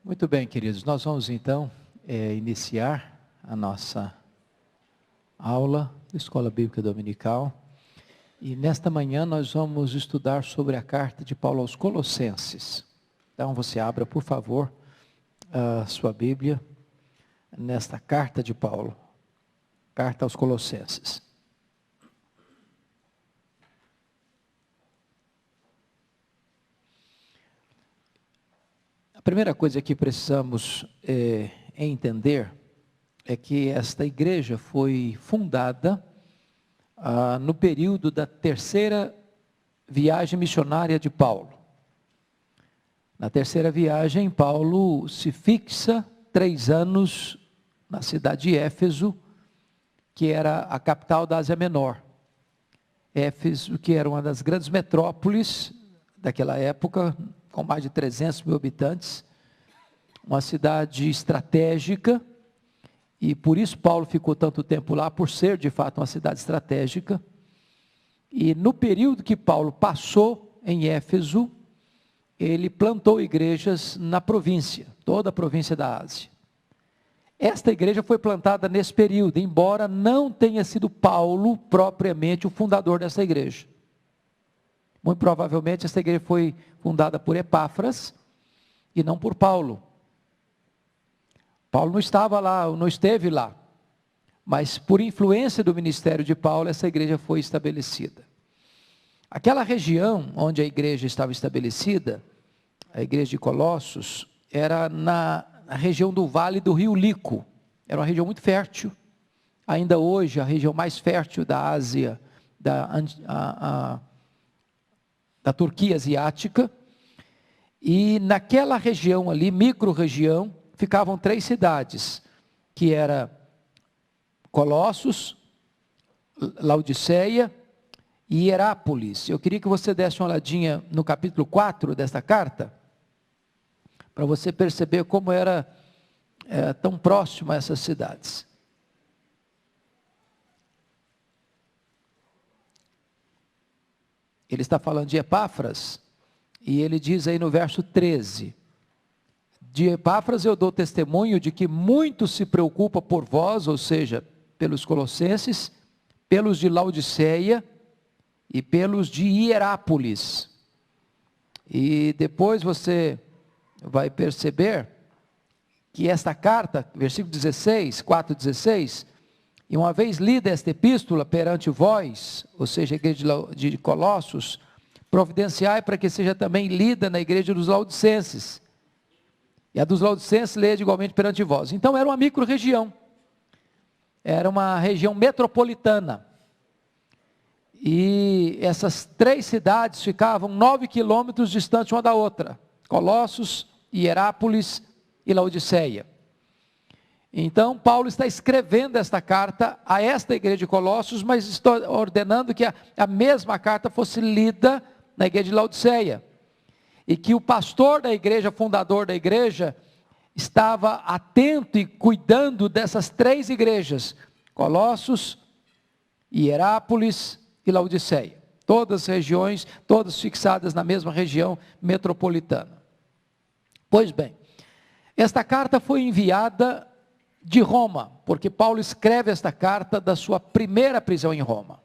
Muito bem, queridos, nós vamos então iniciar a nossa aula da Escola Bíblica Dominical. E nesta manhã nós vamos estudar sobre a carta de Paulo aos Colossenses. Então você abra, por favor, a sua Bíblia nesta carta de Paulo, carta aos Colossenses. A primeira coisa que precisamos entender é que esta igreja foi fundada no período da terceira viagem missionária de Paulo. Na terceira viagem, Paulo se fixa 3 anos na cidade de Éfeso, que era a capital da Ásia Menor. Éfeso, que era uma das grandes metrópoles daquela época, com mais de 300 mil habitantes, uma cidade estratégica, e por isso Paulo ficou tanto tempo lá, por ser de fato uma cidade estratégica. E no período que Paulo passou em Éfeso, ele plantou igrejas na província, toda a província da Ásia. Esta igreja foi plantada nesse período, embora não tenha sido Paulo propriamente o fundador dessa igreja. Muito provavelmente essa igreja foi fundada por Epáfras e não por Paulo. Paulo não estava lá, não esteve lá, mas por influência do ministério de Paulo, essa igreja foi estabelecida. Aquela região onde a igreja estava estabelecida, a igreja de Colossos, era na região do Vale do Rio Lico. Era uma região muito fértil, ainda hoje a região mais fértil da Ásia, da Turquia asiática. E naquela região ali, micro-região, ficavam 3 cidades, que era Colossos, Laodiceia e Hierápolis. Eu queria que você desse uma olhadinha no capítulo 4 desta carta, para você perceber como era tão próximo a essas cidades. Ele está falando de Epáfras, e ele diz aí no verso 13, de Epáfras eu dou testemunho de que muito se preocupa por vós, ou seja, pelos colossenses, pelos de Laodiceia e pelos de Hierápolis. E depois você vai perceber que esta carta, versículo 16, 4:16, e uma vez lida esta epístola perante vós, ou seja, a igreja de Colossos, providenciai para que seja também lida na igreja dos Laodicenses. E a dos Laodicenses lede igualmente perante vós. Então era uma micro-região, era uma região metropolitana. E essas 3 cidades ficavam 9 quilômetros distantes uma da outra: Colossos, Hierápolis e Laodiceia. Então Paulo está escrevendo esta carta a esta igreja de Colossos, mas está ordenando que a mesma carta fosse lida na igreja de Laodiceia. E que o pastor da igreja, fundador da igreja, estava atento e cuidando dessas 3 igrejas: Colossos, Hierápolis e Laodiceia. Todas as regiões, todas fixadas na mesma região metropolitana. Pois bem, esta carta foi enviada de Roma, porque Paulo escreve esta carta da sua primeira prisão em Roma.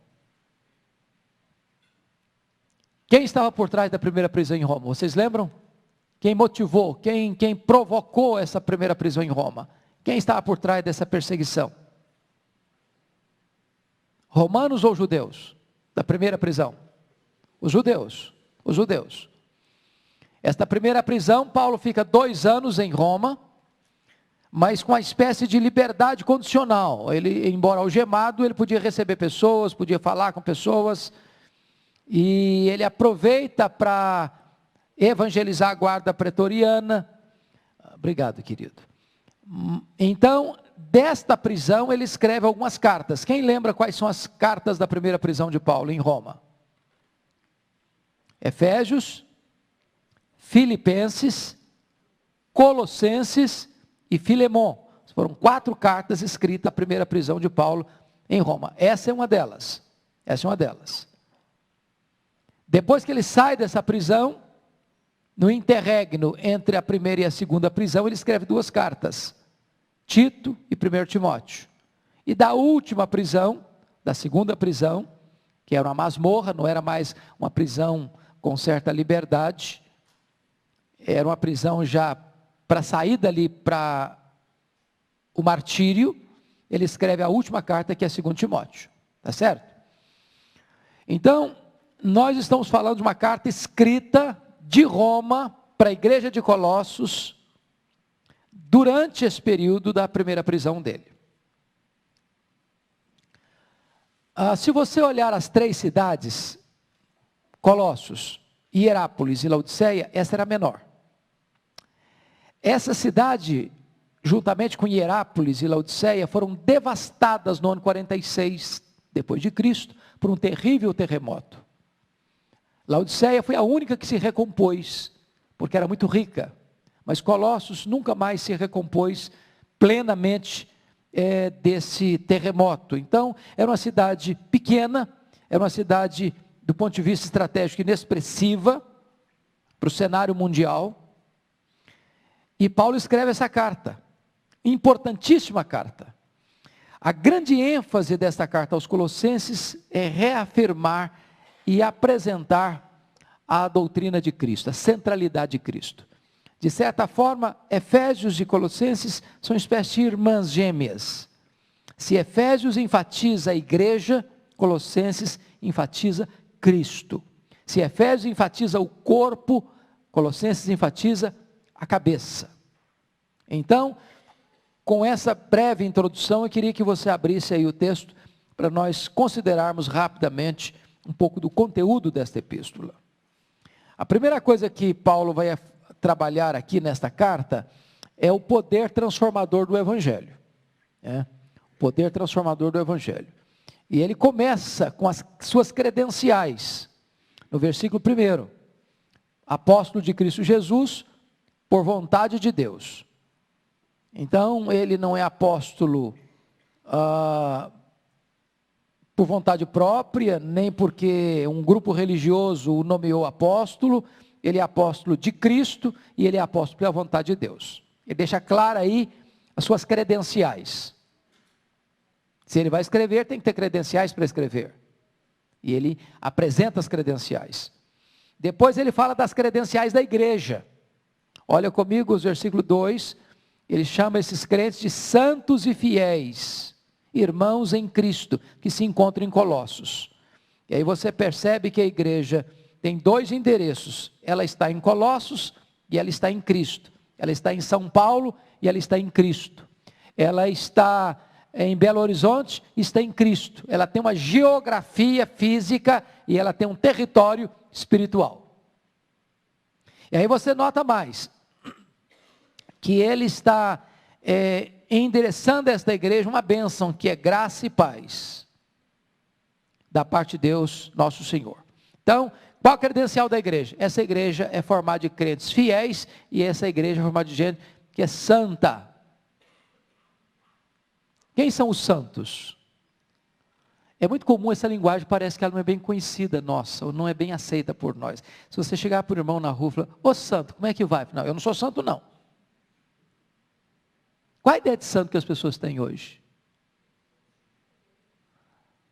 Quem estava por trás da primeira prisão em Roma? Vocês lembram? Quem motivou, quem provocou essa primeira prisão em Roma? Quem estava por trás dessa perseguição? Romanos ou judeus? Da primeira prisão? Os judeus. Os judeus. Esta primeira prisão, Paulo fica 2 anos em Roma, mas com uma espécie de liberdade condicional. Ele, embora algemado, ele podia receber pessoas, podia falar com pessoas, e ele aproveita para evangelizar a guarda pretoriana. Obrigado, querido. Então, desta prisão, ele escreve algumas cartas. Quem lembra quais são as cartas da primeira prisão de Paulo em Roma? Efésios, Filipenses, Colossenses e Filemon. Foram 4 cartas escritas na primeira prisão de Paulo em Roma. Essa é uma delas. Essa é uma delas. Depois que ele sai dessa prisão, no interregno entre a primeira e a segunda prisão, ele escreve 2 cartas, Tito e 1 Timóteo. E da última prisão, da segunda prisão, que era uma masmorra, não era mais uma prisão com certa liberdade, era uma prisão já para sair dali para o martírio, ele escreve a última carta, que é 2 Timóteo, tá certo? Então, nós estamos falando de uma carta escrita de Roma para a igreja de Colossos, durante esse período da primeira prisão dele. Se você olhar as 3 cidades, Colossos, Hierápolis e Laodiceia, essa era a menor. Essa cidade, juntamente com Hierápolis e Laodiceia, foram devastadas no ano 46 depois de Cristo, por um terrível terremoto. Laodiceia foi a única que se recompôs, porque era muito rica, mas Colossos nunca mais se recompôs plenamente desse terremoto. Então, era uma cidade pequena, era uma cidade, do ponto de vista estratégico, inexpressiva para o cenário mundial. E Paulo escreve essa carta, importantíssima carta. A grande ênfase desta carta aos Colossenses é reafirmar e apresentar a doutrina de Cristo, a centralidade de Cristo. De certa forma, Efésios e Colossenses são uma espécie de irmãs gêmeas. Se Efésios enfatiza a igreja, Colossenses enfatiza Cristo. Se Efésios enfatiza o corpo, Colossenses enfatiza a cabeça. Então, com essa breve introdução, eu queria que você abrisse aí o texto para nós considerarmos rapidamente um pouco do conteúdo desta epístola. A primeira coisa que Paulo vai trabalhar aqui nesta carta é o poder transformador do Evangelho. O poder transformador do Evangelho. E ele começa com as suas credenciais. No versículo 1, apóstolo de Cristo Jesus, por vontade de Deus. Então, ele não é apóstolo por vontade própria, nem porque um grupo religioso o nomeou apóstolo. Ele é apóstolo de Cristo e ele é apóstolo pela vontade de Deus. Ele deixa claro aí as suas credenciais. Se ele vai escrever, tem que ter credenciais para escrever. E ele apresenta as credenciais. Depois ele fala das credenciais da igreja. Olha comigo os versículo 2, ele chama esses crentes de santos e fiéis, irmãos em Cristo, que se encontram em Colossos. E aí você percebe que a igreja tem 2 endereços, ela está em Colossos e ela está em Cristo. Ela está em São Paulo e ela está em Cristo. Ela está em Belo Horizonte e está em Cristo. Ela tem uma geografia física e ela tem um território espiritual. E aí você nota mais, que ele está endereçando a esta igreja uma bênção que é graça e paz, da parte de Deus, nosso Senhor. Então, qual a credencial da igreja? Essa igreja é formada de crentes fiéis, e essa igreja é formada de gente que é santa. Quem são os santos? É muito comum essa linguagem, parece que ela não é bem conhecida nossa, ou não é bem aceita por nós. Se você chegar para o irmão na rua e falar, ô santo, como é que vai? Não, eu não sou santo não. Qual a ideia de santo que as pessoas têm hoje?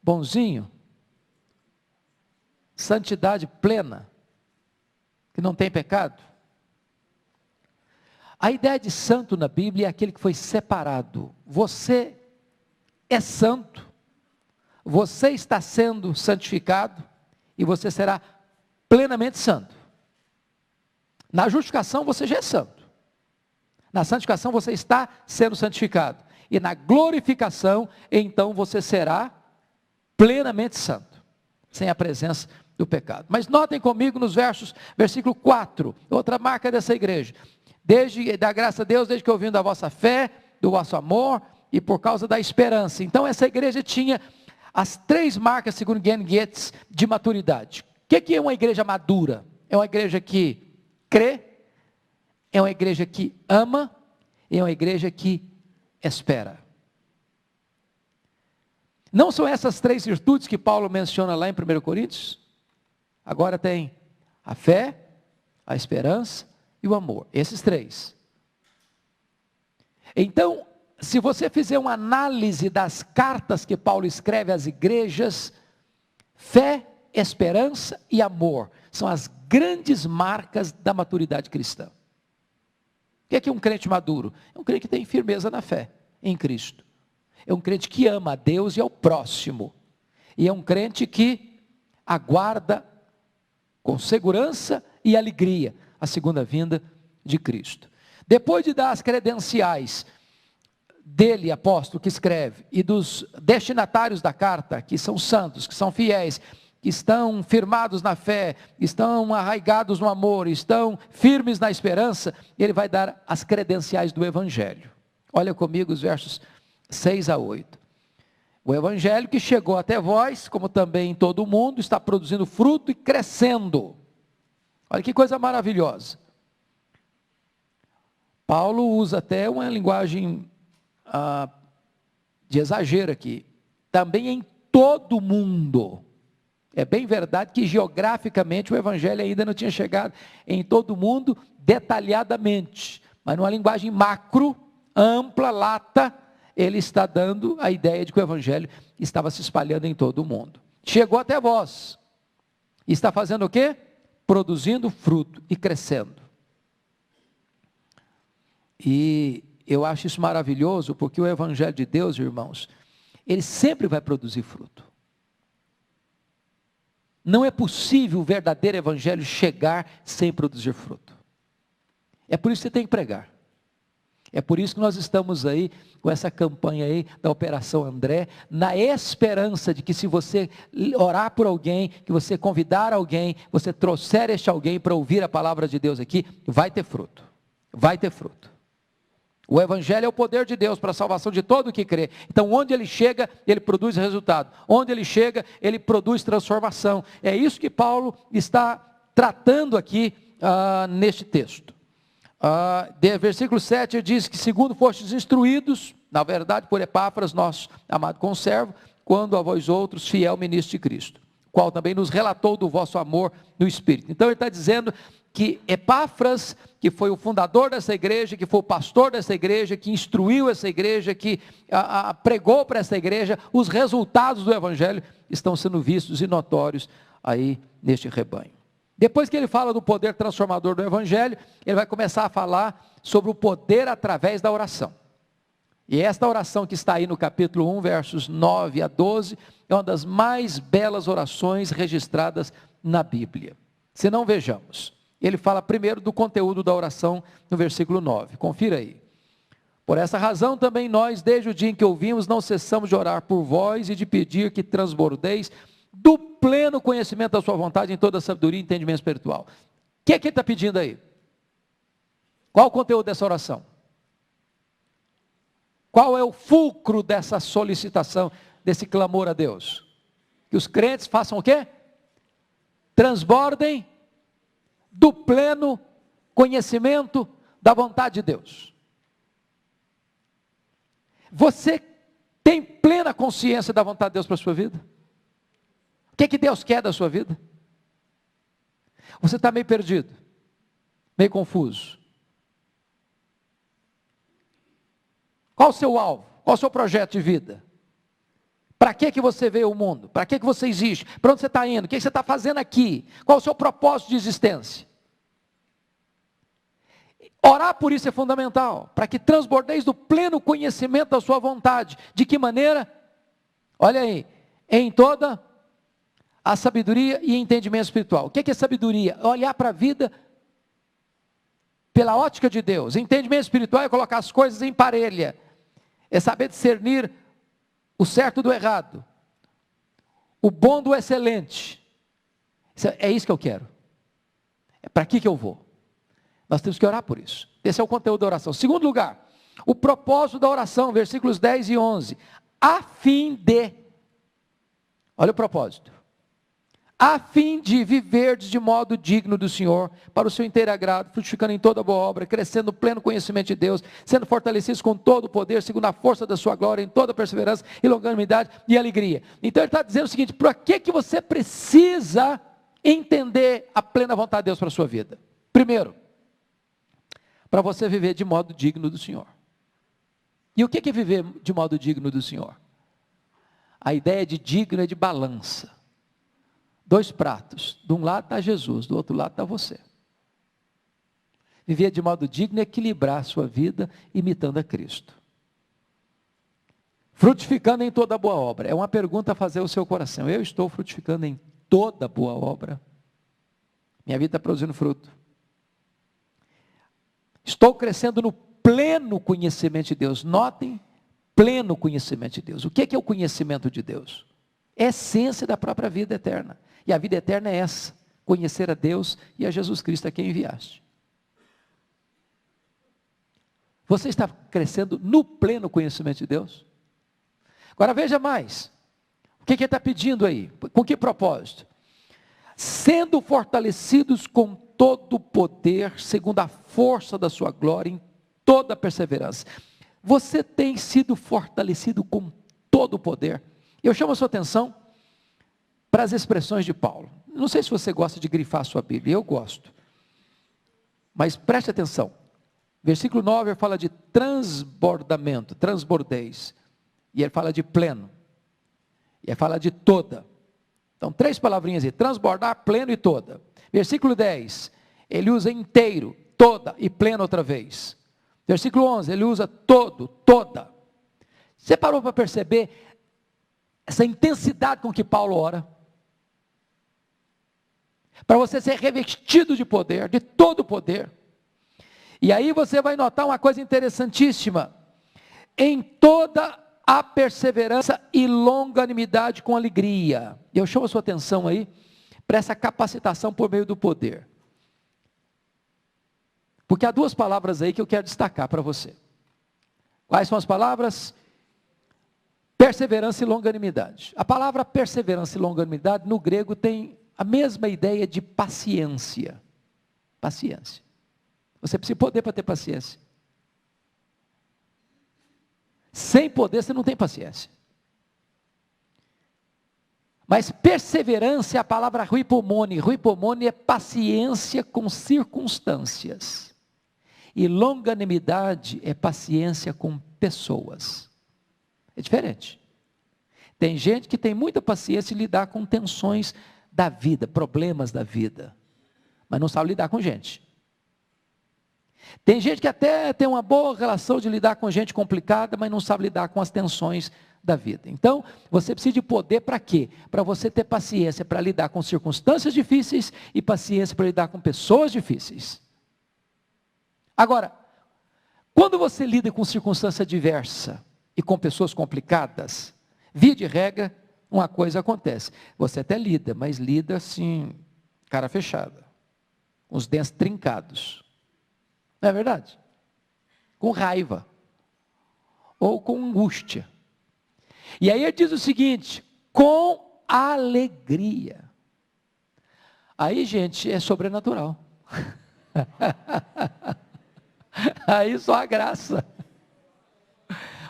Bonzinho? Santidade plena? Que não tem pecado? A ideia de santo na Bíblia é aquele que foi separado. Você é santo, você está sendo santificado e você será plenamente santo. Na justificação você já é santo. Na santificação você está sendo santificado. E na glorificação, então você será plenamente santo, sem a presença do pecado. Mas notem comigo nos versículo 4, outra marca dessa igreja. Da graça a Deus, desde que ouvindo da vossa fé, do vosso amor e por causa da esperança. Então essa igreja tinha as 3 marcas, segundo Gene Getz, de maturidade. O que é uma igreja madura? É uma igreja que crê, é uma igreja que ama, e é uma igreja que espera. Não são essas 3 virtudes que Paulo menciona lá em 1 Coríntios? Agora tem a fé, a esperança e o amor. Esses três. Então, se você fizer uma análise das cartas que Paulo escreve às igrejas, fé, esperança e amor são as grandes marcas da maturidade cristã. O que é um crente maduro? É um crente que tem firmeza na fé em Cristo. É um crente que ama a Deus e ao próximo. E é um crente que aguarda com segurança e alegria a segunda vinda de Cristo. Depois de dar as credenciais dele, apóstolo, que escreve, e dos destinatários da carta, que são santos, que são fiéis, que estão firmados na fé, estão arraigados no amor, estão firmes na esperança, ele vai dar as credenciais do Evangelho. Olha comigo os versos 6 a 8. O Evangelho que chegou até vós, como também em todo o mundo, está produzindo fruto e crescendo. Olha que coisa maravilhosa. Paulo usa até uma linguagem de exagero aqui. Também em todo o mundo. É bem verdade que geograficamente o Evangelho ainda não tinha chegado em todo o mundo detalhadamente. Mas numa linguagem macro, ampla, lata, ele está dando a ideia de que o Evangelho estava se espalhando em todo o mundo. Chegou até vós. E está fazendo o quê? Produzindo fruto e crescendo. E eu acho isso maravilhoso, porque o Evangelho de Deus, irmãos, ele sempre vai produzir fruto. Não é possível o verdadeiro Evangelho chegar sem produzir fruto. É por isso que você tem que pregar. É por isso que nós estamos aí, com essa campanha aí, da Operação André, na esperança de que se você orar por alguém, que você convidar alguém, você trouxer este alguém para ouvir a palavra de Deus aqui, vai ter fruto. Vai ter fruto. O Evangelho é o poder de Deus para a salvação de todo o que crê. Então, onde ele chega, ele produz resultado. Onde ele chega, ele produz transformação. É isso que Paulo está tratando aqui neste texto. Versículo 7, ele diz que segundo fostes instruídos, na verdade por Epáfras, nosso amado conservo, quando a vós outros, fiel ministro de Cristo, qual também nos relatou do vosso amor no Espírito. Então ele está dizendo que Epáfras, que foi o fundador dessa igreja, que foi o pastor dessa igreja, que instruiu essa igreja, que pregou para essa igreja, os resultados do Evangelho estão sendo vistos e notórios aí neste rebanho. Depois que ele fala do poder transformador do Evangelho, ele vai começar a falar sobre o poder através da oração. E esta oração que está aí no capítulo 1, versos 9 a 12, é uma das mais belas orações registradas na Bíblia. Se não, vejamos. Ele fala primeiro do conteúdo da oração no versículo 9. Confira aí. Por essa razão também nós, desde o dia em que ouvimos, não cessamos de orar por vós e de pedir que transbordeis do pleno conhecimento da sua vontade em toda a sabedoria e entendimento espiritual. O que é que ele está pedindo aí? Qual o conteúdo dessa oração? Qual é o fulcro dessa solicitação, desse clamor a Deus? Que os crentes façam o quê? Transbordem do pleno conhecimento da vontade de Deus. Você tem plena consciência da vontade de Deus para a sua vida? O que é que Deus quer da sua vida? Você está meio perdido, meio confuso. Qual o seu alvo? Qual o seu projeto de vida? Para que você veio ao mundo? Para que você existe? Para onde você está indo? O que você está fazendo aqui? Qual o seu propósito de existência? Orar por isso é fundamental, para que transbordeis do pleno conhecimento da sua vontade. De que maneira? Olha aí, em toda a sabedoria e entendimento espiritual. O que é sabedoria? Olhar para a vida pela ótica de Deus. Entendimento espiritual é colocar as coisas em parelha. É saber discernir o certo do errado, o bom do excelente. É isso que eu quero. É para aqui que eu vou. Nós temos que orar por isso. Esse é o conteúdo da oração. Segundo lugar, o propósito da oração, versículos 10 e 11. A fim de, olha o propósito. A fim de viverdes de modo digno do Senhor, para o seu inteiro agrado, frutificando em toda boa obra, crescendo no pleno conhecimento de Deus, sendo fortalecidos com todo o poder, segundo a força da sua glória, em toda perseverança e longanimidade e alegria. Então ele está dizendo o seguinte: para que você precisa entender a plena vontade de Deus para a sua vida? Primeiro, para você viver de modo digno do Senhor. E o que é viver de modo digno do Senhor? A ideia de digno é de balança. 2 pratos, de um lado está Jesus, do outro lado está você. Viver de modo digno é equilibrar a sua vida imitando a Cristo. Frutificando em toda boa obra. É uma pergunta a fazer ao seu coração. Eu estou frutificando em toda boa obra? Minha vida está produzindo fruto. Estou crescendo no pleno conhecimento de Deus. Notem, pleno conhecimento de Deus. O que é o conhecimento de Deus? É a essência da própria vida eterna. E a vida eterna é essa: conhecer a Deus e a Jesus Cristo a quem enviaste. Você está crescendo no pleno conhecimento de Deus? Agora veja mais. O que ele está pedindo aí? Com que propósito? Sendo fortalecidos com todo o poder, segundo a força da sua glória, em toda a perseverança. Você tem sido fortalecido com todo o poder. Eu chamo a sua atenção para as expressões de Paulo. Não sei se você gosta de grifar a sua Bíblia, eu gosto. Mas preste atenção. Versículo 9 ele fala de transbordamento, transbordez. E ele fala de pleno. E ele fala de toda. Então, 3 palavrinhas aí: transbordar, pleno e toda. Versículo 10, ele usa inteiro, toda e pleno outra vez. Versículo 11, ele usa todo, toda. Você parou para perceber essa intensidade com que Paulo ora? Para você ser revestido de poder, de todo o poder. E aí você vai notar uma coisa interessantíssima: em toda a perseverança e longanimidade com alegria. Eu chamo a sua atenção aí para essa capacitação por meio do poder. Porque há 2 palavras aí que eu quero destacar para você. Quais são as palavras? Perseverança e longanimidade. A palavra perseverança e longanimidade no grego tem a mesma ideia de paciência. Paciência. Você precisa poder para ter paciência. Sem poder você não tem paciência. Mas perseverança é a palavra ruipomone. Ruipomone é paciência com circunstâncias. E longanimidade é paciência com pessoas. É diferente. Tem gente que tem muita paciência em lidar com tensões da vida, problemas da vida, mas não sabe lidar com gente. Tem gente que até tem uma boa relação de lidar com gente complicada, mas não sabe lidar com as tensões da vida. Então, você precisa de poder para quê? Para você ter paciência para lidar com circunstâncias difíceis e paciência para lidar com pessoas difíceis. Agora, quando você lida com circunstância diversa e com pessoas complicadas, via de regra, uma coisa acontece. Você até lida, mas lida assim, cara fechada, com os dentes trincados. Não é verdade? Com raiva. Ou com angústia. E aí ele diz o seguinte: com alegria. Aí, gente, é sobrenatural. Aí só a graça.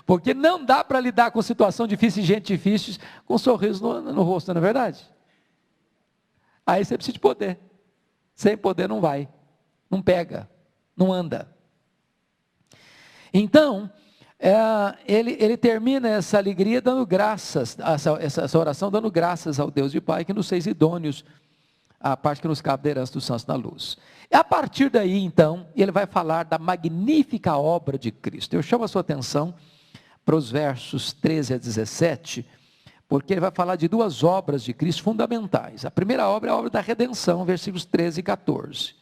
Porque não dá para lidar com situação difícil e gente difícil com um sorriso no rosto, não é verdade? Aí você precisa de poder. Sem poder não vai. Não pega. Não anda. Então, ele termina essa alegria dando graças, essa oração dando graças ao Deus e Pai que nos fez idôneos a parte que nos cabe da herança dos santos na luz. E a partir daí, então, ele vai falar da magnífica obra de Cristo. Eu chamo a sua atenção para os versos 13 a 17, porque ele vai falar de 2 obras de Cristo fundamentais. A primeira obra é a obra da redenção, versículos 13 e 14.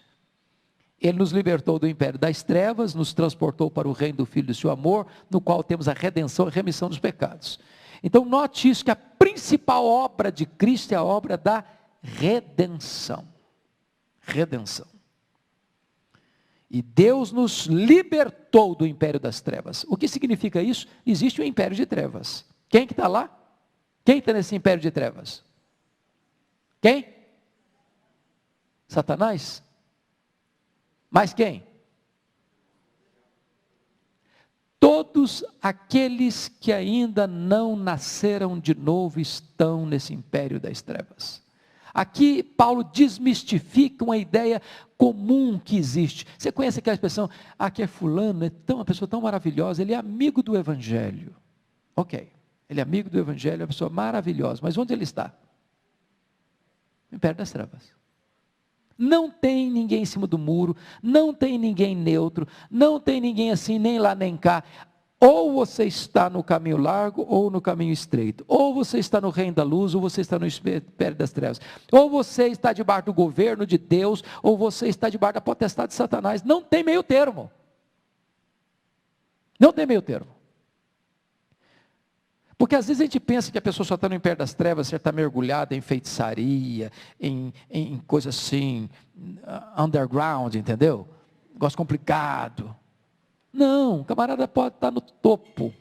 Ele nos libertou do império das trevas, nos transportou para o reino do Filho do seu amor, no qual temos a redenção e remissão dos pecados. Então note isso, que a principal obra de Cristo é a obra da redenção. Redenção. E Deus nos libertou do império das trevas. O que significa isso? Existe um império de trevas. Quem que está lá? Quem está nesse império de trevas? Quem? Satanás? Mas quem? Todos aqueles que ainda não nasceram de novo estão nesse império das trevas. Aqui Paulo desmistifica uma ideia comum que existe. Você conhece aquela expressão, que é fulano, uma pessoa tão maravilhosa, ele é amigo do Evangelho. Ok, ele é amigo do Evangelho, é uma pessoa maravilhosa, mas onde ele está? No império das trevas. Não tem ninguém em cima do muro, não tem ninguém neutro, não tem ninguém assim, nem lá nem cá. Ou você está no caminho largo ou no caminho estreito. Ou você está no reino da luz ou você está no império das trevas. Ou você está debaixo do governo de Deus ou você está debaixo da potestade de Satanás. Não tem meio termo. Não tem meio termo. Porque às vezes a gente pensa que a pessoa só está no império das trevas, você está mergulhada em feitiçaria, em coisa assim, underground, entendeu? Negócio complicado. Não, o camarada pode estar no topo,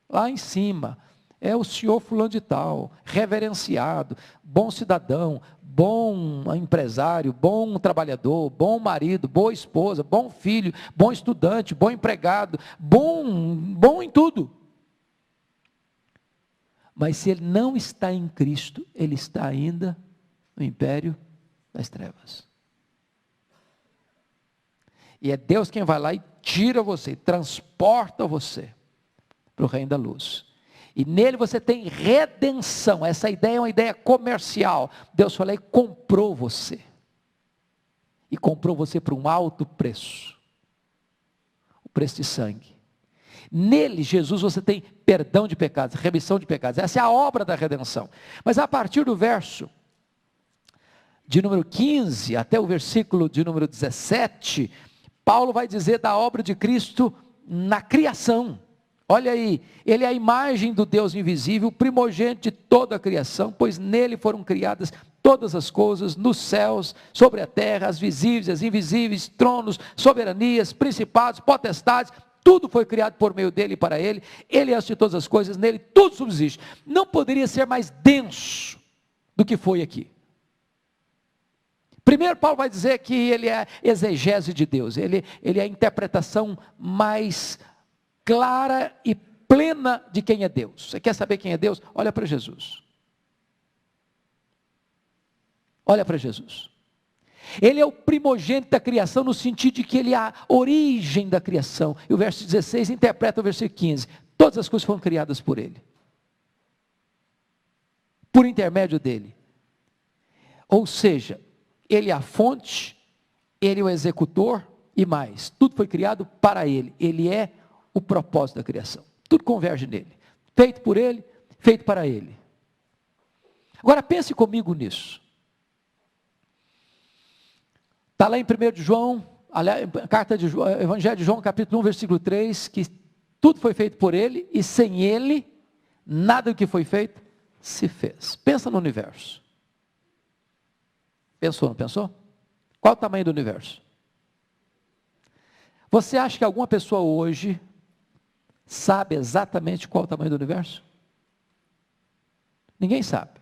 lá em cima. É o senhor fulano de tal, reverenciado, bom cidadão, bom empresário, bom trabalhador, bom marido, boa esposa, bom filho, bom estudante, bom empregado, bom em tudo. Mas se ele não está em Cristo, ele está ainda no império das trevas. E é Deus quem vai lá e tira você, transporta você para o reino da luz. E nele você tem redenção. Essa ideia é uma ideia comercial. Deus foi lá e comprou você. E comprou você por um alto preço. O preço de sangue. Nele, Jesus, você tem perdão de pecados, remissão de pecados. Essa é a obra da redenção. Mas a partir do verso de número 15 até o versículo de número 17, Paulo vai dizer da obra de Cristo na criação. Olha aí, ele é a imagem do Deus invisível, primogênito de toda a criação, pois nele foram criadas todas as coisas, nos céus, sobre a terra, as visíveis, as invisíveis, tronos, soberanias, principados, potestades, tudo foi criado por meio dele e para ele, ele é antes de todas as coisas, nele tudo subsiste. Não poderia ser mais denso do que foi aqui. Primeiro, Paulo vai dizer que ele é a exegese de Deus, ele é a interpretação mais clara e plena de quem é Deus. Você quer saber quem é Deus? Olha para Jesus. Olha para Jesus. Ele é o primogênito da criação, no sentido de que ele é a origem da criação. E o verso 16 interpreta o versículo 15. Todas as coisas foram criadas por ele. Por intermédio dele. Ou seja, ele é a fonte, ele é o executor e mais. Tudo foi criado para ele. Ele é o propósito da criação. Tudo converge nele. Feito por ele, feito para ele. Agora pense comigo nisso. Está lá em 1 de João, carta de João, Evangelho de João, capítulo 1, versículo 3, que tudo foi feito por ele, e sem ele, nada do que foi feito se fez. Pensa no universo. Pensou, não pensou? Qual o tamanho do universo? Você acha que alguma pessoa hoje sabe exatamente qual o tamanho do universo? Ninguém sabe.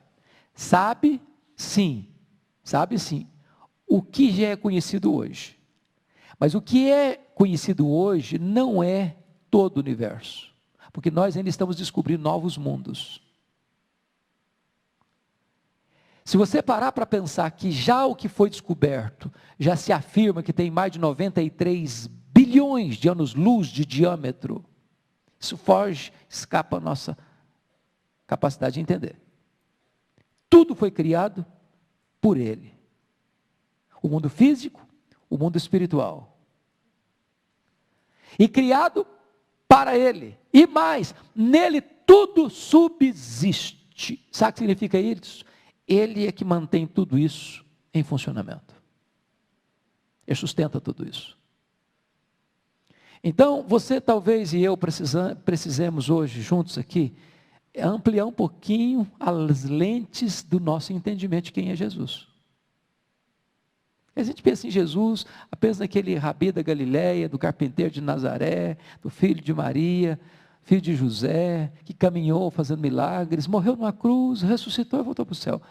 Sabe sim. Sabe sim. O que já é conhecido hoje. Mas o que é conhecido hoje não é todo o universo. Porque nós ainda estamos descobrindo novos mundos. Se você parar para pensar que já o que foi descoberto, já se afirma que tem mais de 93 bilhões de anos-luz de diâmetro, isso foge, escapa a nossa capacidade de entender. Tudo foi criado por ele. O mundo físico, o mundo espiritual. E criado para ele. E mais, nele tudo subsiste. Sabe o que significa isso? Ele é que mantém tudo isso em funcionamento. Ele sustenta tudo isso. Então, você talvez e eu precisemos hoje, juntos aqui, ampliar um pouquinho as lentes do nosso entendimento de quem é Jesus. A gente pensa em Jesus apenas naquele rabi da Galileia, do carpinteiro de Nazaré, do filho de Maria, filho de José, que caminhou fazendo milagres, morreu numa cruz, ressuscitou e voltou para o céu.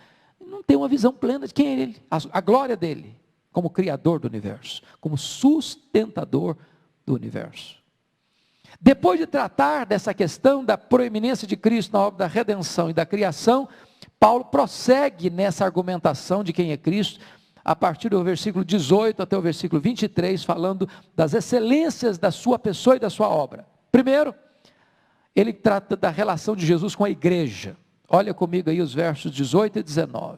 Não tem uma visão plena de quem é ele, a glória dele, como criador do universo, como sustentador do universo. Depois de tratar dessa questão da proeminência de Cristo na obra da redenção e da criação, Paulo prossegue nessa argumentação de quem é Cristo, a partir do versículo 18 até o versículo 23, falando das excelências da sua pessoa e da sua obra. Primeiro, ele trata da relação de Jesus com a igreja. Olha comigo aí os versos 18 e 19.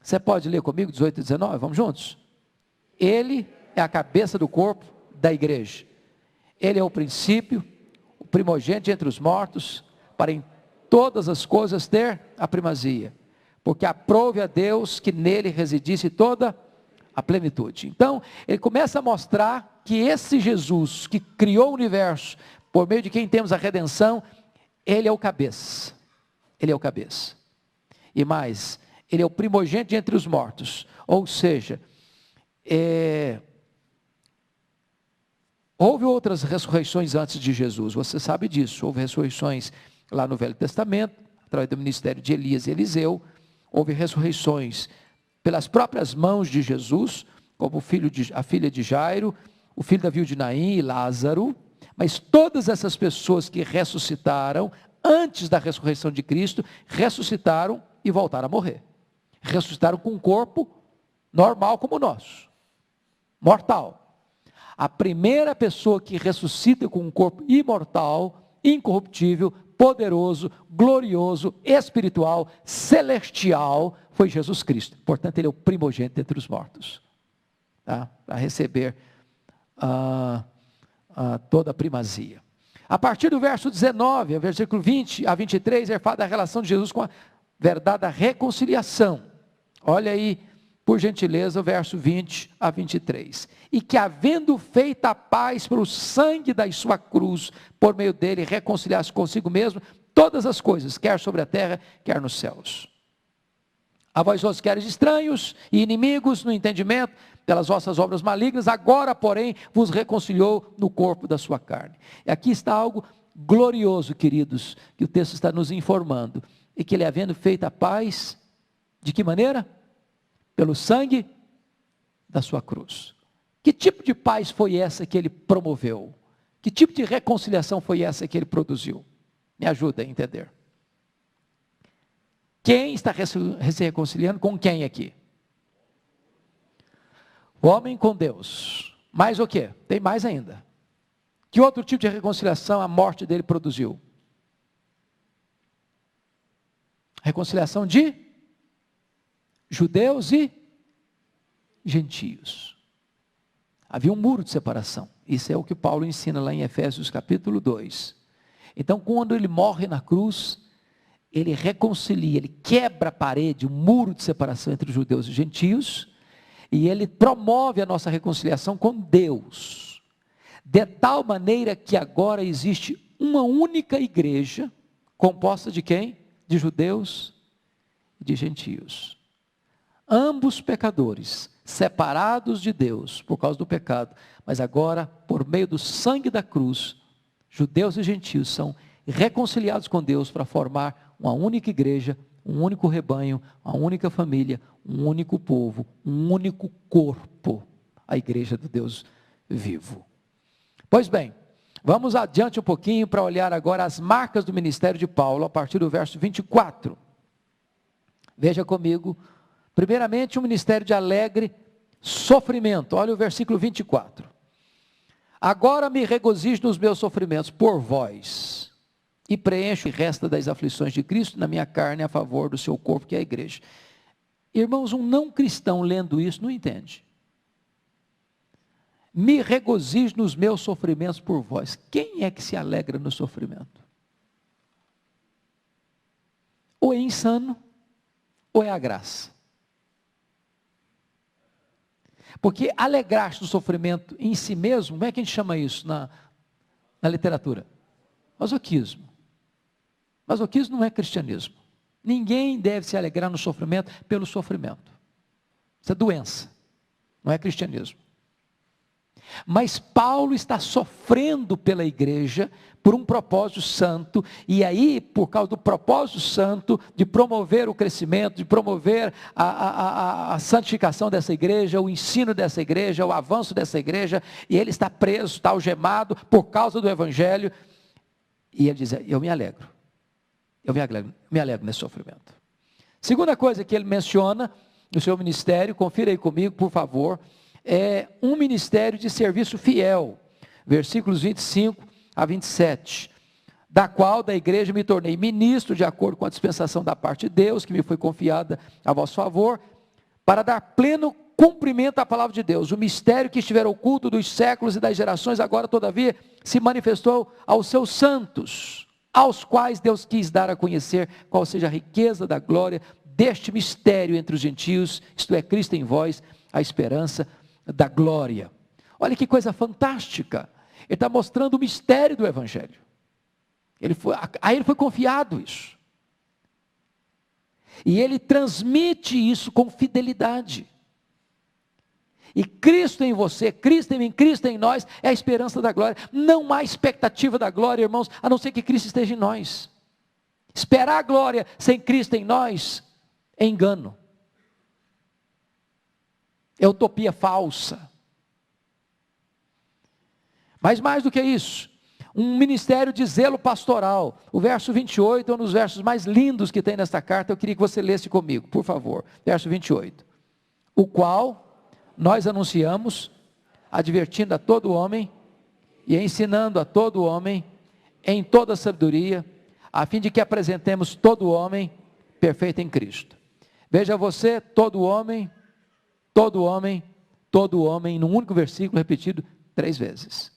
Você pode ler comigo 18 e 19? Vamos juntos? Ele é a cabeça do corpo da igreja. Ele é o princípio, o primogênito entre os mortos, para em todas as coisas ter a primazia. Porque aprove a Deus que nele residisse toda a plenitude. Então, ele começa a mostrar que esse Jesus, que criou o universo, por meio de quem temos a redenção, ele é o cabeça. Ele é o cabeça. E mais, ele é o primogênito entre os mortos. Ou seja, houve outras ressurreições antes de Jesus, você sabe disso. Houve ressurreições lá no Velho Testamento, através do ministério de Elias e Eliseu. Houve ressurreições pelas próprias mãos de Jesus, como a filha de Jairo, o filho da viúva de Naim e Lázaro. Mas todas essas pessoas que ressuscitaram antes da ressurreição de Cristo, ressuscitaram e voltaram a morrer. Ressuscitaram com um corpo normal como o nosso, mortal. A primeira pessoa que ressuscita com um corpo imortal, incorruptível, poderoso, glorioso, espiritual, celestial, foi Jesus Cristo. Portanto, ele é o primogênito entre os mortos, tá? Para receber toda a primazia. A partir do verso 19, versículo 20 a 23, ele fala da relação de Jesus com a verdade da reconciliação. Olha aí, por gentileza, o verso 20 a 23. E que, havendo feito a paz pelo sangue da sua cruz, por meio dele reconciliasse consigo mesmo todas as coisas, quer sobre a terra, quer nos céus. A vós outros que eres estranhos e inimigos no entendimento, pelas vossas obras malignas, agora, porém, vos reconciliou no corpo da sua carne. E aqui está algo glorioso, queridos, que o texto está nos informando. E que ele, havendo feito a paz, de que maneira? Pelo sangue da sua cruz. Que tipo de paz foi essa que ele promoveu? Que tipo de reconciliação foi essa que ele produziu? Me ajuda a entender. Quem está se reconciliando com quem aqui? O homem com Deus. Mais o quê? Tem mais ainda. Que outro tipo de reconciliação a morte dele produziu? Reconciliação de judeus e gentios. Havia um muro de separação. Isso é o que Paulo ensina lá em Efésios capítulo 2. Então, quando ele morre na cruz, ele reconcilia, ele quebra a parede, o muro de separação entre os judeus e gentios, e ele promove a nossa reconciliação com Deus, de tal maneira que agora existe uma única igreja, composta de quem? De judeus e de gentios. Ambos pecadores, separados de Deus por causa do pecado, mas agora, por meio do sangue da cruz, judeus e gentios são reconciliados com Deus para formar uma única igreja, um único rebanho, uma única família, um único povo, um único corpo, a igreja do Deus vivo. Pois bem, vamos adiante um pouquinho para olhar agora as marcas do ministério de Paulo, a partir do verso 24. Veja comigo, primeiramente um ministério de alegre sofrimento, olha o versículo 24. Agora me regozijo nos meus sofrimentos por vós, e preencho o resto das aflições de Cristo na minha carne a favor do seu corpo, que é a igreja. Irmãos, um não cristão lendo isso não entende. Me regozijo nos meus sofrimentos por vós. Quem é que se alegra no sofrimento? Ou é insano, ou é a graça. Porque alegrar-se do sofrimento em si mesmo, como é que a gente chama isso na literatura? Masoquismo. Masoquismo não é cristianismo. Ninguém deve se alegrar no sofrimento pelo sofrimento. Isso é doença, não é cristianismo. Mas Paulo está sofrendo pela igreja por um propósito santo, e aí, por causa do propósito santo de promover o crescimento, de promover a santificação dessa igreja, o ensino dessa igreja, o avanço dessa igreja, e ele está preso, está algemado por causa do evangelho, e ele diz, eu me alegro. Eu me alegro nesse sofrimento. Segunda coisa que ele menciona no seu ministério, confira aí comigo, por favor, é um ministério de serviço fiel. Versículos 25 a 27. Da qual da igreja me tornei ministro, de acordo com a dispensação da parte de Deus, que me foi confiada a vosso favor, para dar pleno cumprimento à palavra de Deus. O mistério que estiver oculto dos séculos e das gerações, agora todavia se manifestou aos seus santos, aos quais Deus quis dar a conhecer qual seja a riqueza da glória deste mistério entre os gentios, isto é, Cristo em vós, a esperança da glória. Olha que coisa fantástica, ele está mostrando o mistério do Evangelho. A ele foi confiado isso, e ele transmite isso com fidelidade. E Cristo em você, Cristo em mim, Cristo em nós, é a esperança da glória. Não há expectativa da glória, irmãos, a não ser que Cristo esteja em nós. Esperar a glória sem Cristo em nós é engano, é utopia falsa. Mas mais do que isso, um ministério de zelo pastoral. O verso 28 é um dos versos mais lindos que tem nesta carta. Eu queria que você lesse comigo, por favor. Verso 28. O qual nós anunciamos, advertindo a todo homem e ensinando a todo homem em toda sabedoria, a fim de que apresentemos todo homem perfeito em Cristo. Veja você, todo homem, todo homem, todo homem, num único versículo repetido 3 vezes.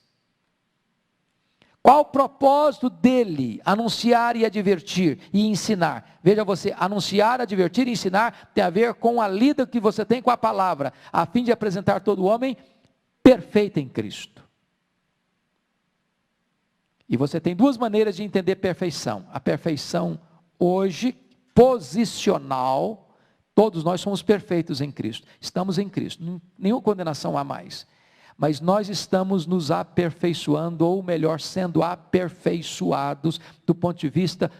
Qual o propósito dele? Anunciar e advertir e ensinar. Veja você, anunciar, advertir e ensinar tem a ver com a lida que você tem com a palavra, a fim de apresentar todo homem perfeito em Cristo. E você tem 2 maneiras de entender perfeição. A perfeição hoje, posicional, todos nós somos perfeitos em Cristo. Estamos em Cristo, nenhuma condenação há mais. Mas nós estamos nos aperfeiçoando, ou melhor, sendo aperfeiçoados do ponto de vista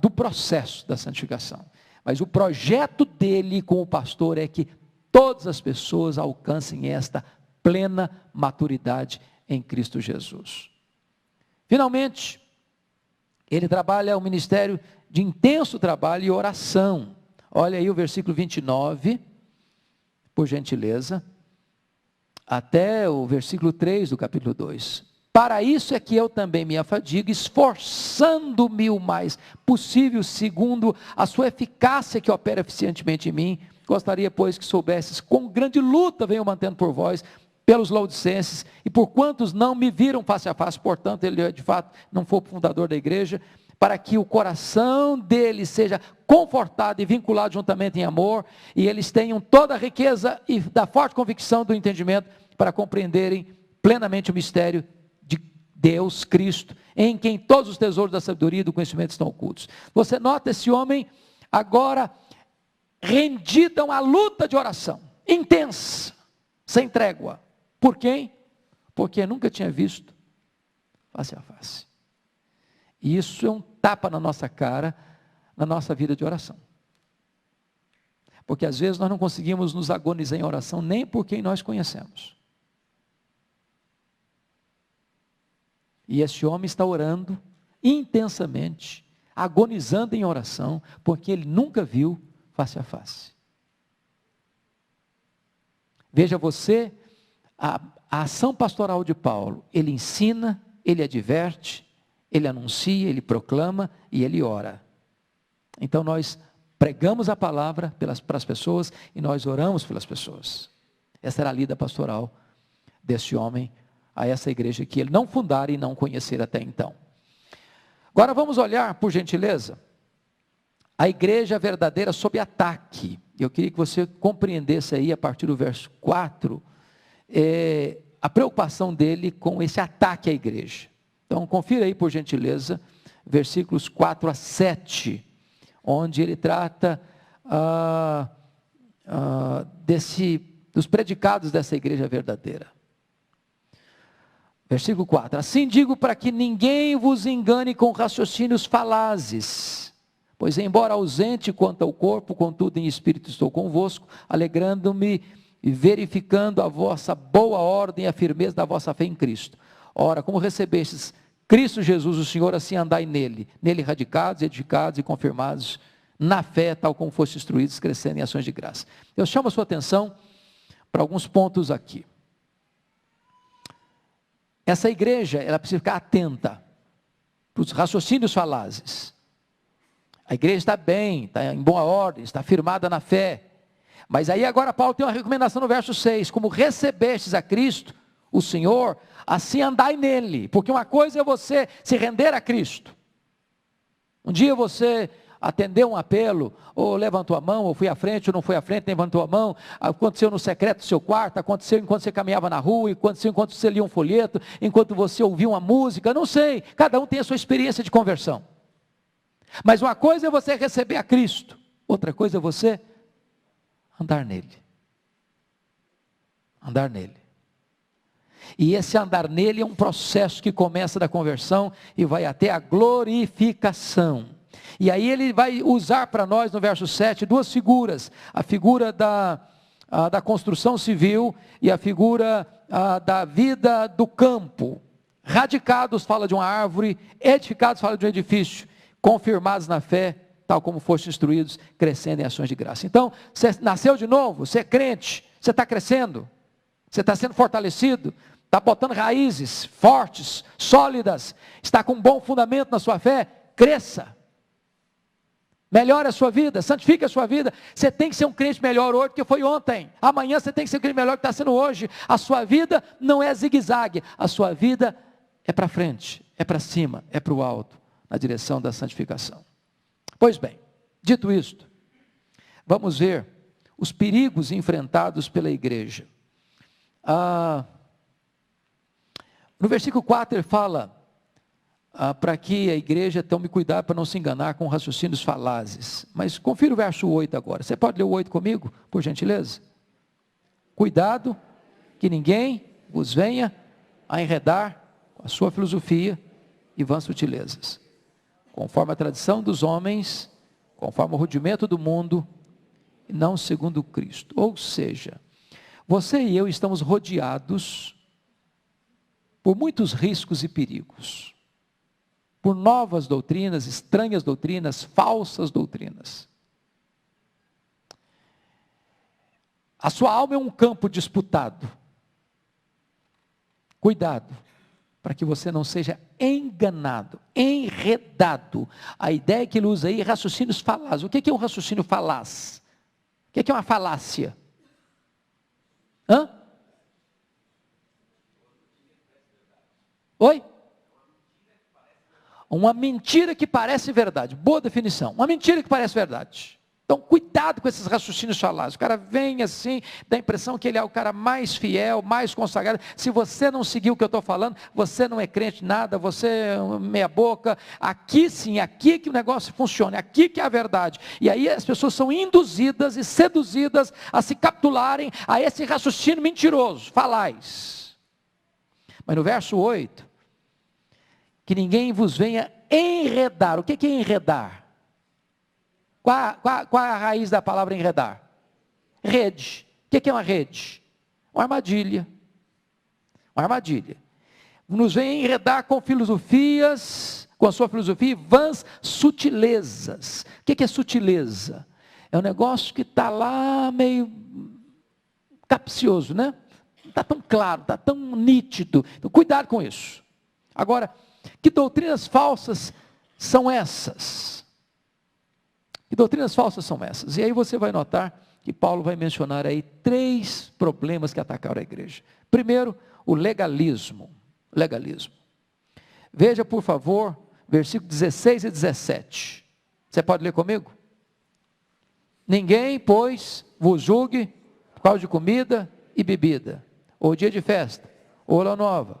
do processo da santificação. Mas o projeto dele com o pastor é que todas as pessoas alcancem esta plena maturidade em Cristo Jesus. Finalmente, ele trabalha um ministério de intenso trabalho e oração. Olha aí o versículo 29, por gentileza, até o versículo 3 do capítulo 2. Para isso é que eu também me afadigo, esforçando-me o mais possível, segundo a sua eficácia que opera eficientemente em mim. Gostaria, pois, que soubesses com grande luta venho mantendo por vós, pelos laodicenses, e por quantos não me viram face a face, portanto, ele de fato não foi o fundador da igreja, para que o coração deles seja confortado e vinculado juntamente em amor, e eles tenham toda a riqueza e da forte convicção do entendimento, para compreenderem plenamente o mistério de Deus, Cristo, em quem todos os tesouros da sabedoria e do conhecimento estão ocultos. Você nota esse homem agora rendido a uma luta de oração, intensa, sem trégua. Por quem? Porque nunca tinha visto face a face. E isso é um tapa na nossa cara, na nossa vida de oração. Porque às vezes nós não conseguimos nos agonizar em oração nem por quem nós conhecemos. E esse homem está orando intensamente, agonizando em oração, porque ele nunca viu face a face. Veja você, a ação pastoral de Paulo, ele ensina, ele adverte, ele anuncia, ele proclama e ele ora. Então nós pregamos a palavra para as pessoas e nós oramos pelas pessoas. Essa era a lida pastoral desse homem a essa igreja que ele não fundara e não conhecera até então. Agora vamos olhar, por gentileza, a igreja verdadeira sob ataque. Eu queria que você compreendesse aí, a partir do verso 4, a preocupação dele com esse ataque à igreja. Então confira aí, por gentileza, versículos 4 a 7, onde ele trata dos predicados dessa igreja verdadeira. Versículo 4, assim digo para que ninguém vos engane com raciocínios falazes, pois embora ausente quanto ao corpo, contudo em espírito estou convosco, alegrando-me e verificando a vossa boa ordem e a firmeza da vossa fé em Cristo. Ora, como recebestes Cristo Jesus, o Senhor, assim andai nele radicados, edificados e confirmados na fé, tal como foste instruídos, crescendo em ações de graça. Eu chamo a sua atenção para alguns pontos aqui. Essa igreja, ela precisa ficar atenta para os raciocínios falazes. A igreja está bem, está em boa ordem, está firmada na fé. Mas aí agora Paulo tem uma recomendação no verso 6, como recebestes a Cristo, o Senhor, assim andai nele, porque uma coisa é você se render a Cristo. Um dia você atendeu um apelo, ou levantou a mão, ou foi à frente, ou não foi à frente, levantou a mão, aconteceu no secreto do seu quarto, aconteceu enquanto você caminhava na rua, aconteceu enquanto você lia um folheto, enquanto você ouvia uma música, não sei, cada um tem a sua experiência de conversão. Mas uma coisa é você receber a Cristo, outra coisa é você andar nele. Andar nele. E esse andar nele é um processo que começa da conversão e vai até a glorificação. E aí ele vai usar para nós no verso 7 duas figuras, a figura da construção civil e a figura da vida do campo. Radicados fala de uma árvore, edificados fala de um edifício, confirmados na fé, tal como foste instruídos, crescendo em ações de graça. Então, você nasceu de novo, você é crente, você está crescendo, você está sendo fortalecido, está botando raízes fortes, sólidas, está com um bom fundamento na sua fé, cresça. Melhore a sua vida, santifique a sua vida. Você tem que ser um crente melhor hoje do que foi ontem. Amanhã você tem que ser um crente melhor do que está sendo hoje. A sua vida não é zigue-zague, a sua vida é para frente, é para cima, é para o alto, na direção da santificação. Pois bem, dito isto, vamos ver os perigos enfrentados pela igreja. No versículo 4 ele fala para que a igreja tome cuidado para não se enganar com raciocínios falazes. Mas confira o verso 8 agora. Você pode ler o 8 comigo, por gentileza? Cuidado que ninguém vos venha a enredar com a sua filosofia e vãs sutilezas, conforme a tradição dos homens, conforme o rudimento do mundo, e não segundo Cristo. Ou seja, você e eu estamos rodeados por muitos riscos e perigos, por novas doutrinas, estranhas doutrinas, falsas doutrinas. A sua alma é um campo disputado. Cuidado, para que você não seja enganado, enredado. A ideia que ele usa aí é raciocínios falazes. O que é um raciocínio falaz? O que é uma falácia? Oi? Uma mentira que parece verdade. Boa definição. Uma mentira que parece verdade. Então, cuidado com esses raciocínios falazes. O cara vem assim, dá a impressão que ele é o cara mais fiel, mais consagrado. Se você não seguir o que eu estou falando, você não é crente nada, você é meia boca. Aqui sim, aqui que o negócio funciona, aqui que é a verdade. E aí as pessoas são induzidas e seduzidas a se capitularem a esse raciocínio mentiroso, falaz. Mas no verso 8, que ninguém vos venha enredar. O que é enredar? Qual é a raiz da palavra enredar? Rede. O que é uma rede? Uma armadilha. Uma armadilha. Nos vem enredar com filosofias, com a sua filosofia, vãs sutilezas. O que é sutileza? É um negócio que está lá meio capcioso, né? Não está tão claro, está tão nítido. Então, cuidado com isso. Agora, que doutrinas falsas são essas? Que doutrinas falsas são essas? E aí você vai notar que Paulo vai mencionar aí 3 problemas que atacaram a igreja. Primeiro, o legalismo. Legalismo. Veja, por favor, versículos 16 e 17. Você pode ler comigo? Ninguém, pois, vos julgue por causa de comida e bebida, ou dia de festa, ou lua nova,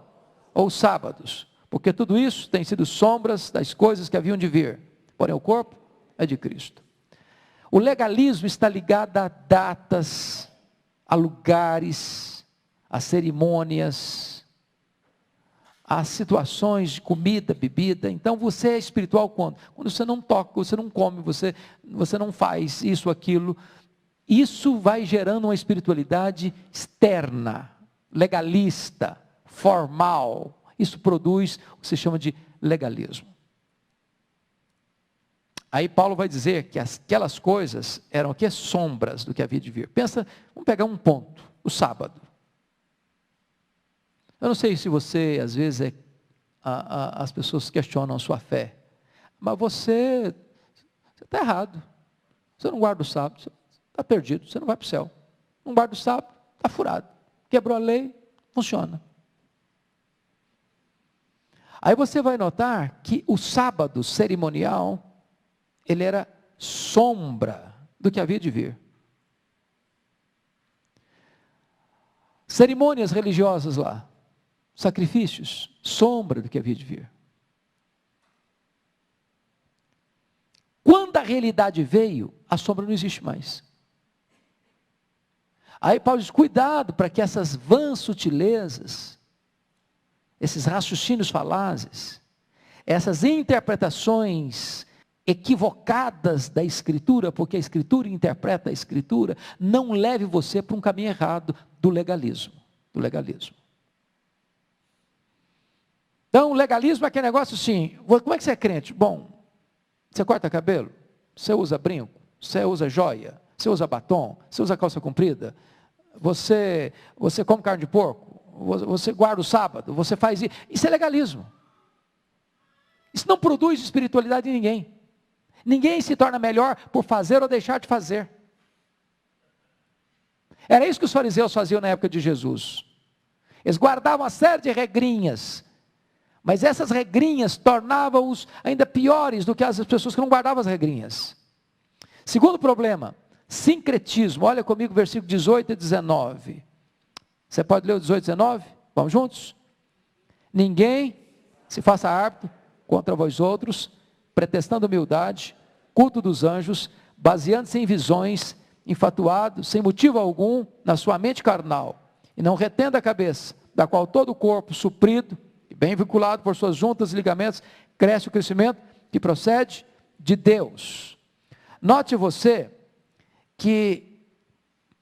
ou sábados, porque tudo isso tem sido sombras das coisas que haviam de vir, porém o corpo é de Cristo. O legalismo está ligado a datas, a lugares, a cerimônias, a situações de comida, bebida. Então você é espiritual quando? Quando você não toca, você não come, você não faz isso, aquilo. Isso vai gerando uma espiritualidade externa, legalista, formal, Isso produz o que se chama de legalismo. Aí Paulo vai dizer que aquelas coisas eram aqui sombras do que havia de vir. Pensa, vamos pegar um ponto, o sábado. Eu não sei se você, às vezes, as pessoas questionam a sua fé, mas você está errado. Você não guarda o sábado, você está perdido, você não vai para o céu. Não guarda o sábado, está furado. Quebrou a lei, funciona. Aí você vai notar que o sábado cerimonial, ele era sombra do que havia de vir. Cerimônias religiosas lá, sacrifícios, sombra do que havia de vir. Quando a realidade veio, a sombra não existe mais. Aí Paulo diz, cuidado para que essas vãs sutilezas, esses raciocínios falazes, essas interpretações equivocadas da Escritura, porque a Escritura interpreta a Escritura, não leve você para um caminho errado do legalismo. Então, o legalismo é aquele negócio assim, como é que você é crente? Bom, você corta cabelo, você usa brinco, você usa joia, você usa batom, você usa calça comprida, você come carne de porco, você guarda o sábado, você faz isso. Isso é legalismo. Isso não produz espiritualidade em ninguém. Ninguém se torna melhor por fazer ou deixar de fazer. Era isso que os fariseus faziam na época de Jesus. Eles guardavam uma série de regrinhas, mas essas regrinhas tornavam-os ainda piores do que as pessoas que não guardavam as regrinhas. Segundo problema, sincretismo. Olha comigo versículo 18 e 19. Você pode ler o 18 e 19? Vamos juntos? Ninguém se faça árbitro contra vós outros, pretextando humildade, culto dos anjos, baseando-se em visões, enfatuado, sem motivo algum, na sua mente carnal, e não retendo a cabeça, da qual todo o corpo, suprido, e bem vinculado por suas juntas e ligamentos, cresce o crescimento que procede de Deus. Note você que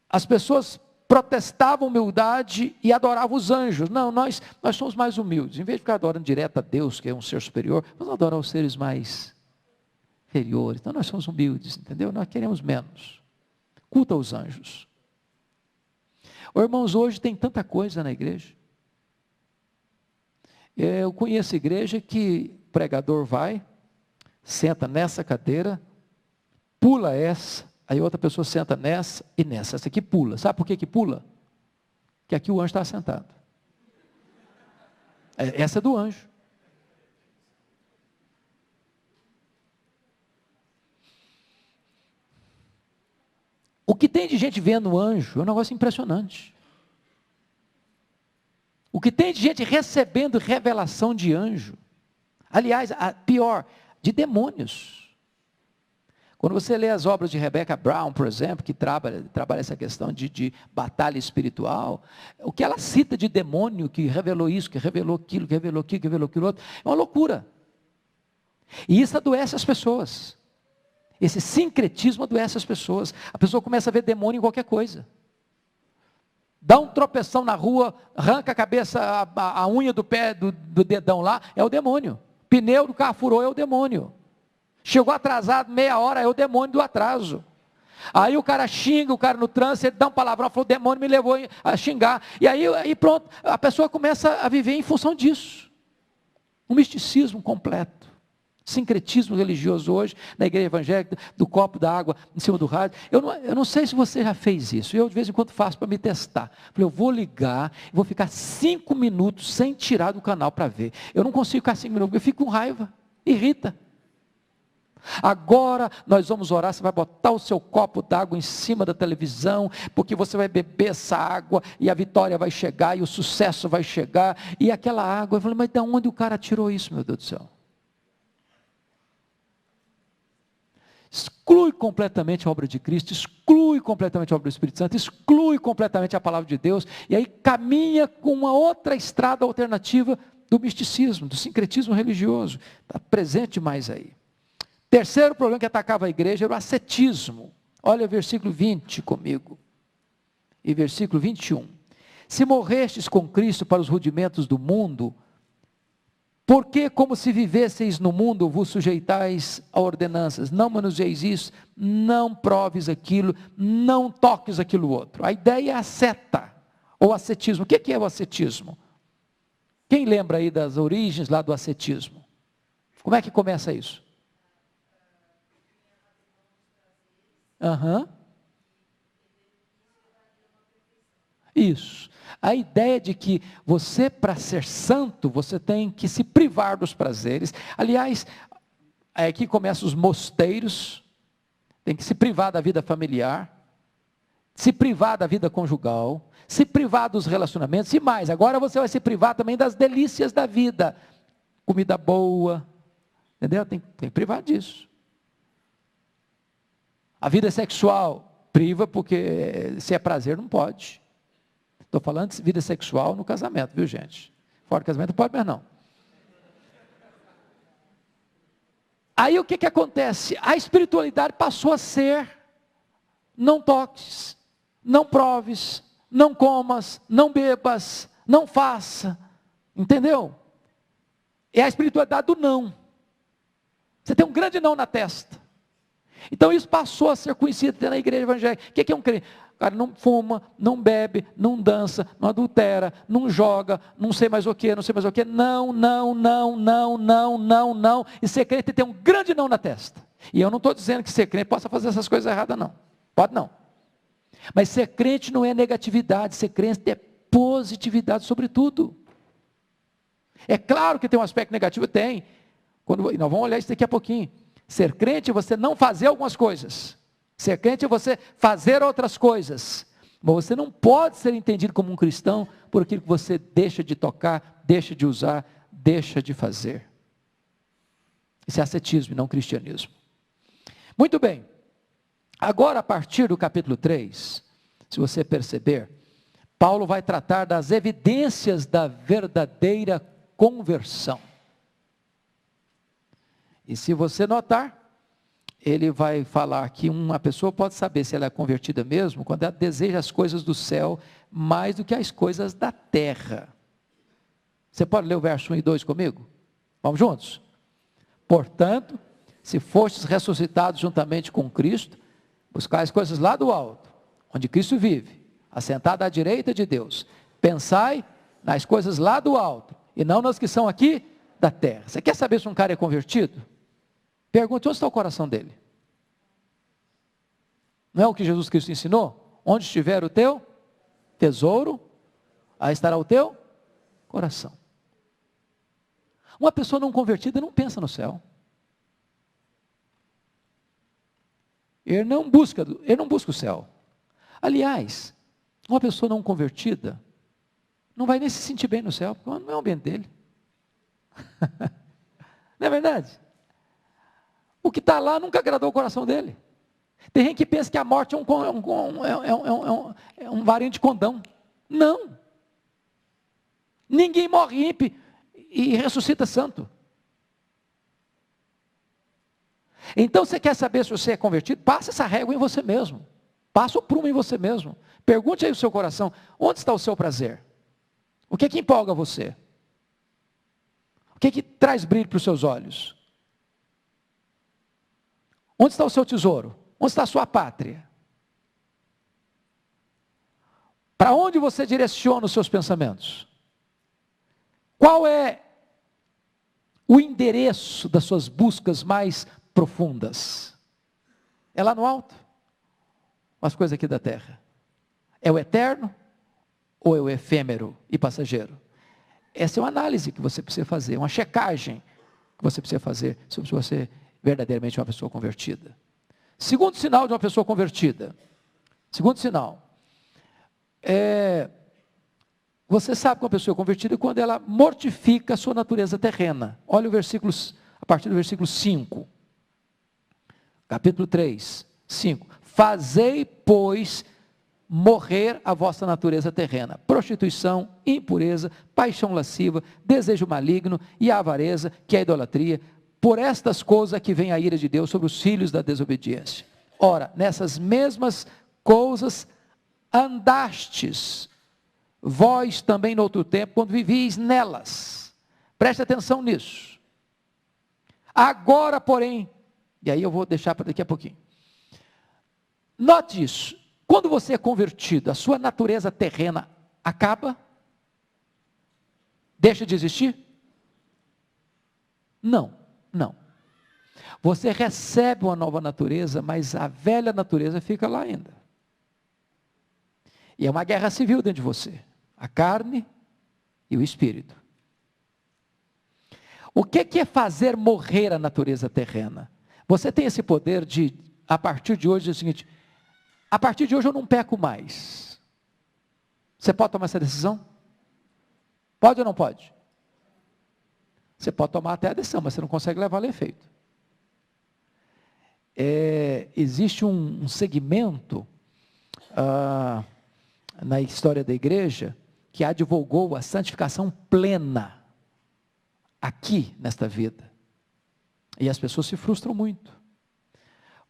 as pessoas protestavam humildade e adoravam os anjos. Não, nós somos mais humildes. Em vez de ficar adorando direto a Deus, que é um ser superior, vamos adorar os seres mais inferiores. Então nós somos humildes, entendeu? Nós queremos menos. Culta os anjos. Ô, irmãos, hoje tem tanta coisa na igreja. Eu conheço igreja que o pregador vai, senta nessa cadeira, pula essa, aí outra pessoa senta nessa e nessa. Essa aqui pula. Sabe por que pula? Porque aqui o anjo está sentado. Essa é do anjo. O que tem de gente vendo o anjo é um negócio impressionante. O que tem de gente recebendo revelação de anjo. Aliás, pior, de demônios. Quando você lê as obras de Rebecca Brown, por exemplo, que trabalha essa questão de batalha espiritual, o que ela cita de demônio que revelou isso, que revelou aquilo, que revelou aquilo, que revelou aquilo outro, é uma loucura. E isso adoece as pessoas. Esse sincretismo adoece as pessoas. A pessoa começa a ver demônio em qualquer coisa. Dá um tropeção na rua, arranca a cabeça, a unha do pé, do dedão lá, é o demônio. Pneu do carro furou, é o demônio. Chegou atrasado, meia hora, é o demônio do atraso. Aí o cara xinga, o cara no trânsito, ele dá um palavrão, falou, o demônio me levou a xingar. E aí pronto, a pessoa começa a viver em função disso. Um misticismo completo. Sincretismo religioso hoje, na igreja evangélica, do copo da água em cima do rádio. Eu não sei se você já fez isso, eu de vez em quando faço para me testar. Eu vou ligar, vou ficar 5 minutos sem tirar do canal para ver. Eu não consigo ficar 5 minutos, eu fico com raiva, irrita. Agora nós vamos orar, você vai botar o seu copo d'água em cima da televisão, porque você vai beber essa água, e a vitória vai chegar, e o sucesso vai chegar, e aquela água, eu falei, mas de onde o cara tirou isso, meu Deus do céu? Exclui completamente a obra de Cristo, exclui completamente a obra do Espírito Santo, exclui completamente a palavra de Deus, e aí caminha com uma outra estrada alternativa do misticismo, do sincretismo religioso. Está presente mais aí. Terceiro problema que atacava a igreja era o ascetismo. Olha o versículo 20 comigo, e versículo 21. Se morrestes com Cristo para os rudimentos do mundo, Porque, como se vivesseis no mundo, vos sujeitais a ordenanças, não manuseis isso, não proves aquilo, não toques aquilo outro. A ideia é a seta, ou ascetismo. O que é o ascetismo? Quem lembra aí das origens lá do ascetismo? Como é que começa isso? Isso. A ideia de que você, para ser santo, você tem que se privar dos prazeres. Aliás, aqui começam os mosteiros, tem que se privar da vida familiar, se privar da vida conjugal, se privar dos relacionamentos e mais. Agora você vai se privar também das delícias da vida. Comida boa, entendeu? Tem que privar disso. A vida sexual, priva porque se é prazer não pode. Estou falando de vida sexual no casamento, viu gente? Fora do casamento não pode mais não. Aí o que acontece? A espiritualidade passou a ser, não toques, não proves, não comas, não bebas, não faça. Entendeu? É a espiritualidade do não. Você tem um grande não na testa. Então isso passou a ser conhecido na igreja evangélica. O que é um crente? O cara não fuma, não bebe, não dança, não adultera, não joga, não sei mais o que, não sei mais o que. Não. E ser crente tem um grande não na testa. E eu não estou dizendo que ser crente possa fazer essas coisas erradas, não. Pode não. Mas ser crente não é negatividade, ser crente é positividade sobre tudo. É claro que tem um aspecto negativo, tem. Nós vamos olhar isso daqui a pouquinho. Ser crente é você não fazer algumas coisas. Ser crente é você fazer outras coisas. Mas você não pode ser entendido como um cristão por aquilo que você deixa de tocar, deixa de usar, deixa de fazer. Isso é ascetismo e não cristianismo. Muito bem. Agora, a partir do capítulo 3, se você perceber, Paulo vai tratar das evidências da verdadeira conversão. E se você notar, ele vai falar que uma pessoa pode saber se ela é convertida mesmo quando ela deseja as coisas do céu mais do que as coisas da terra. Você pode ler o verso 1 e 2 comigo? Vamos juntos? Portanto, se fostes ressuscitados juntamente com Cristo, buscai as coisas lá do alto, onde Cristo vive, assentado à direita de Deus. Pensai nas coisas lá do alto, e não nas que são aqui da terra. Você quer saber se um cara é convertido? Pergunte, onde está o coração dele? Não é o que Jesus Cristo ensinou? Onde estiver o teu tesouro, aí estará o teu coração. Uma pessoa não convertida não pensa no céu. Ele não busca o céu. Aliás, uma pessoa não convertida não vai nem se sentir bem no céu, porque não é o ambiente dele. Não é verdade? O que está lá nunca agradou o coração dele. Tem gente que pensa que a morte é um varinho de condão. Não. Ninguém morre ímpio e ressuscita santo. Então você quer saber se você é convertido? Passa essa régua em você mesmo. Passa o prumo em você mesmo. Pergunte aí o seu coração, onde está o seu prazer? O que empolga você? O que traz brilho para os seus olhos? Onde está o seu tesouro? Onde está a sua pátria? Para onde você direciona os seus pensamentos? Qual é o endereço das suas buscas mais profundas? É lá no alto? Ou as coisas aqui da terra? É o eterno? Ou é o efêmero e passageiro? Essa é uma análise que você precisa fazer, uma checagem que você precisa fazer sobre se você verdadeiramente é uma pessoa convertida. Segundo sinal de uma pessoa convertida. Segundo sinal. Você sabe que uma pessoa é convertida quando ela mortifica a sua natureza terrena. Olha a partir do versículo 5. Capítulo 3, 5. Fazei, pois, morrer a vossa natureza terrena. Prostituição, impureza, paixão lasciva, desejo maligno e a avareza, que é a idolatria. Por estas coisas que vem a ira de Deus sobre os filhos da desobediência. Ora, nessas mesmas coisas andastes, vós também no outro tempo, quando vivíeis nelas. Preste atenção nisso. Agora, porém, e aí eu vou deixar para daqui a pouquinho. Note isso. Quando você é convertido, a sua natureza terrena acaba? Deixa de existir? Não, não. Você recebe uma nova natureza, mas a velha natureza fica lá ainda. E é uma guerra civil dentro de você. A carne e o espírito. O que é fazer morrer a natureza terrena? Você tem esse poder de, a partir de hoje, é o seguinte: a partir de hoje eu não peco mais. Você pode tomar essa decisão? Pode ou não pode? Você pode tomar até a decisão, mas você não consegue levar a efeito. Existe um segmento na história da igreja que advogou a santificação plena aqui nesta vida. E as pessoas se frustram muito.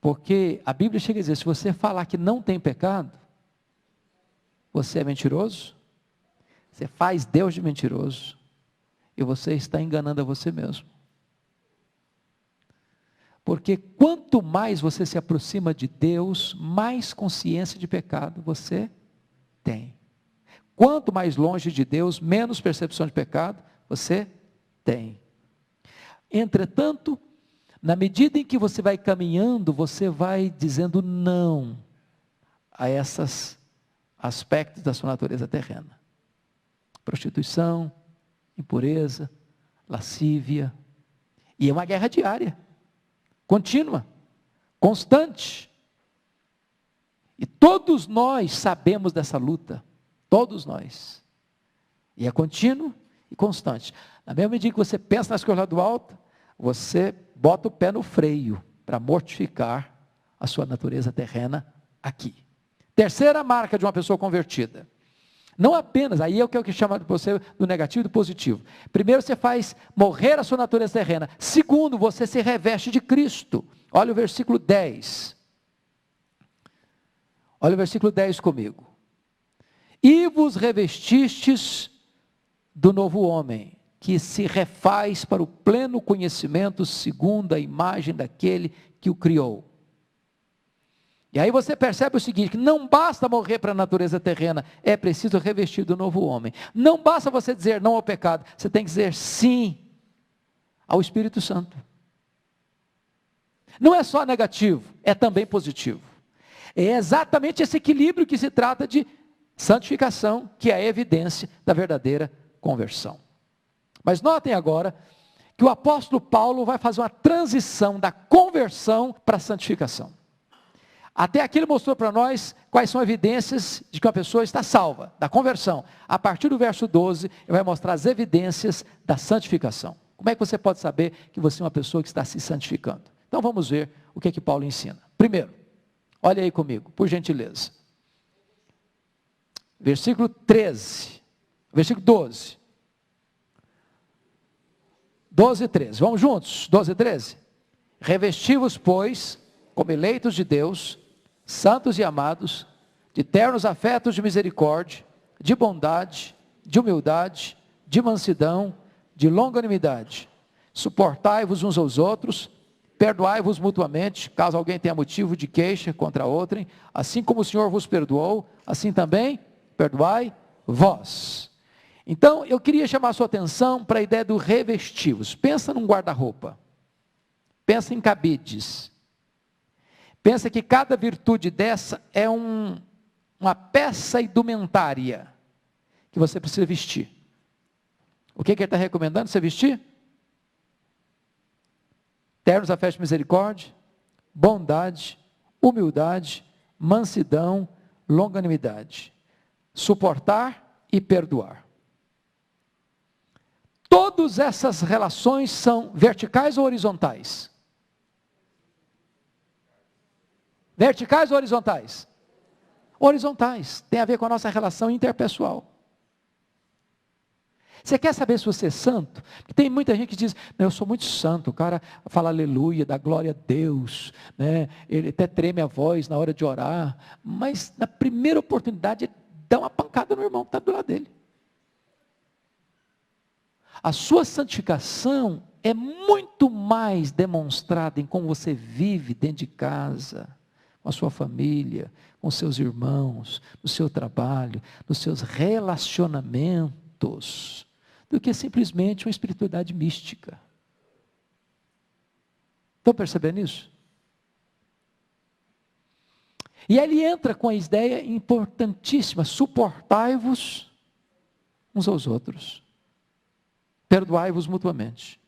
Porque a Bíblia chega a dizer, se você falar que não tem pecado, você é mentiroso, você faz Deus de mentiroso, e você está enganando a você mesmo. Porque quanto mais você se aproxima de Deus, mais consciência de pecado você tem. Quanto mais longe de Deus, menos percepção de pecado você tem. Entretanto, na medida em que você vai caminhando, você vai dizendo não a esses aspectos da sua natureza terrena. Prostituição, impureza, lascívia. E é uma guerra diária, contínua, constante. E todos nós sabemos dessa luta, todos nós. E é contínuo e constante. Na mesma medida que você pensa nas coisas lá do alto, você bota o pé no freio para mortificar a sua natureza terrena aqui. Terceira marca de uma pessoa convertida. Não apenas, aí é o que eu chamo para você do negativo e do positivo. Primeiro, você faz morrer a sua natureza terrena. Segundo, você se reveste de Cristo. Olha o versículo 10. Olha o versículo 10 comigo. E vos revestistes do novo homem, que se refaz para o pleno conhecimento segundo a imagem daquele que o criou. E aí você percebe o seguinte, que não basta morrer para a natureza terrena, é preciso revestir do novo homem. Não basta você dizer não ao pecado, você tem que dizer sim ao Espírito Santo. Não é só negativo, é também positivo. É exatamente esse equilíbrio que se trata de santificação, que é a evidência da verdadeira conversão. Mas notem agora que o apóstolo Paulo vai fazer uma transição da conversão para a santificação. Até aqui ele mostrou para nós quais são as evidências de que uma pessoa está salva, da conversão. A partir do verso 12, ele vai mostrar as evidências da santificação. Como é que você pode saber que você é uma pessoa que está se santificando? Então vamos ver o que Paulo ensina. Primeiro, olha aí comigo, por gentileza. Versículo 13, versículo 12. 12 e 13, vamos juntos? 12 e 13. Revesti-vos, pois, como eleitos de Deus, santos e amados, de ternos afetos de misericórdia, de bondade, de humildade, de mansidão, de longanimidade. Suportai-vos uns aos outros, perdoai-vos mutuamente, caso alguém tenha motivo de queixa contra outrem, assim como o Senhor vos perdoou, assim também perdoai vós. Então, eu queria chamar a sua atenção para a ideia do revestivos. Pensa num guarda-roupa, pensa em cabides. Pensa que cada virtude dessa é uma peça indumentária que você precisa vestir. O que ele está recomendando você vestir? Ternos afetos de misericórdia, bondade, humildade, mansidão, longanimidade. Suportar e perdoar. Todas essas relações são verticais ou horizontais? Verticais ou horizontais? Horizontais. Tem a ver com a nossa relação interpessoal. Você quer saber se você é santo? Porque tem muita gente que diz, eu sou muito santo, o cara fala aleluia, dá glória a Deus, né? Ele até treme a voz na hora de orar, mas na primeira oportunidade ele dá uma pancada no irmão que está do lado dele. A sua santificação é muito mais demonstrada em como você vive dentro de casa, com a sua família, com seus irmãos, no seu trabalho, nos seus relacionamentos, do que simplesmente uma espiritualidade mística. Estão percebendo isso? E ele entra com a ideia importantíssima: suportai-vos uns aos outros, perdoai-vos mutuamente.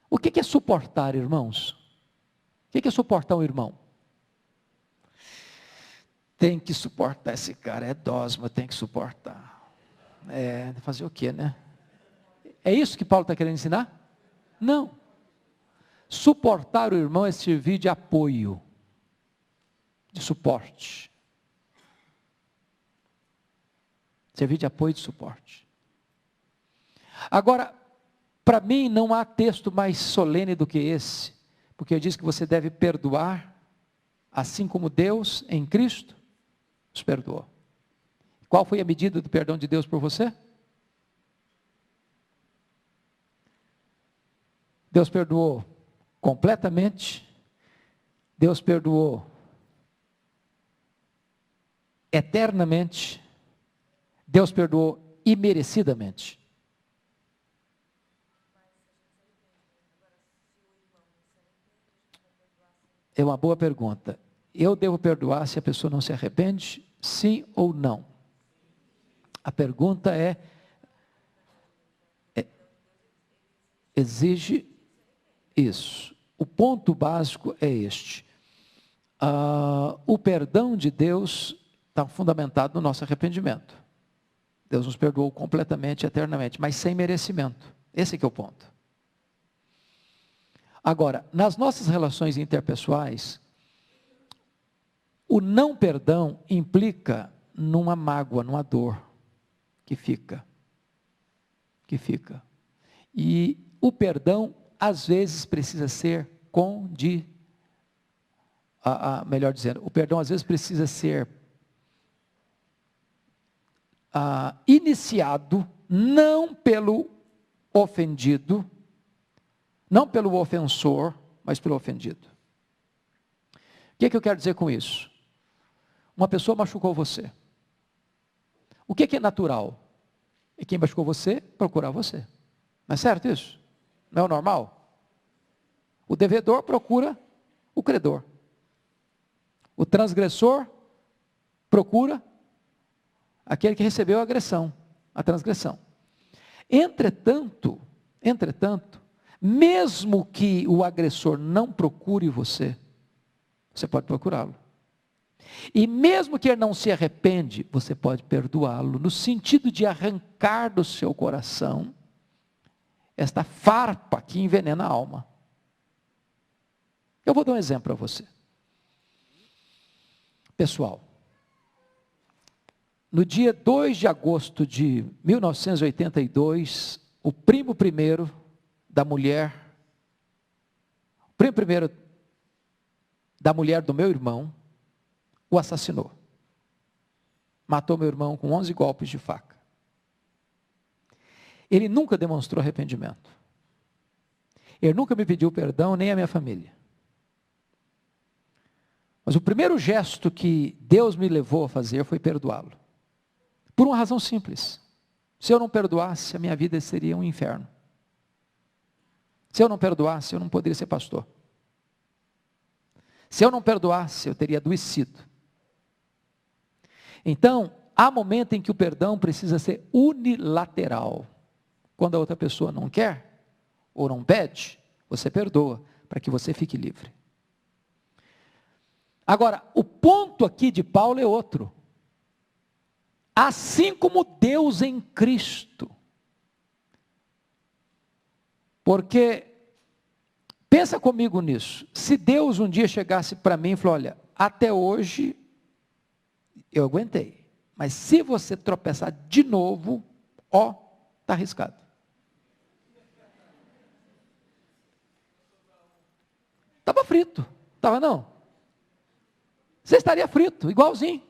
O que é suportar, irmãos? O que é suportar um irmão? Tem que suportar esse cara, é dócil, mas tem que suportar. Fazer o quê, né? É isso que Paulo está querendo ensinar? Não. Suportar o irmão é servir de apoio, de suporte. Servir de apoio e de suporte. Agora, para mim não há texto mais solene do que esse, porque diz que você deve perdoar, assim como Deus em Cristo os perdoou. Qual foi a medida do perdão de Deus por você? Deus perdoou completamente, Deus perdoou eternamente, Deus perdoou imerecidamente. É uma boa pergunta. Eu devo perdoar se a pessoa não se arrepende? Sim ou não? A pergunta exige isso. O ponto básico é este. O perdão de Deus está fundamentado no nosso arrependimento. Deus nos perdoou completamente, eternamente, mas sem merecimento. Esse que é o ponto. Agora, nas nossas relações interpessoais, o não perdão implica numa mágoa, numa dor que fica. E o perdão, às vezes, precisa ser melhor dizendo, o perdão às vezes precisa ser iniciado, não pelo ofendido, não pelo ofensor, mas pelo ofendido. O que eu quero dizer com isso? Uma pessoa machucou você. O que é natural? E quem machucou você, procurar você. Não é certo isso? Não é o normal? O devedor procura o credor. O transgressor procura aquele que recebeu a agressão, a transgressão. Entretanto, mesmo que o agressor não procure você, você pode procurá-lo. E mesmo que ele não se arrepende, você pode perdoá-lo, no sentido de arrancar do seu coração esta farpa que envenena a alma. Eu vou dar um exemplo para você. Pessoal, no dia 2 de agosto de 1982, o primo primeiro da mulher do meu irmão, o assassinou. Matou meu irmão com 11 golpes de faca. Ele nunca demonstrou arrependimento. Ele nunca me pediu perdão, nem a minha família. Mas o primeiro gesto que Deus me levou a fazer foi perdoá-lo. Por uma razão simples. Se eu não perdoasse, a minha vida seria um inferno. Se eu não perdoasse, eu não poderia ser pastor. Se eu não perdoasse, eu teria adoecido. Então, há momento em que o perdão precisa ser unilateral. Quando a outra pessoa não quer, ou não pede, você perdoa, para que você fique livre. Agora, o ponto aqui de Paulo é outro. Assim como Deus em Cristo. Porque, pensa comigo nisso, se Deus um dia chegasse para mim e falou, olha, até hoje eu aguentei, mas se você tropeçar de novo, está arriscado. Estava frito, estava não? Você estaria frito, igualzinho.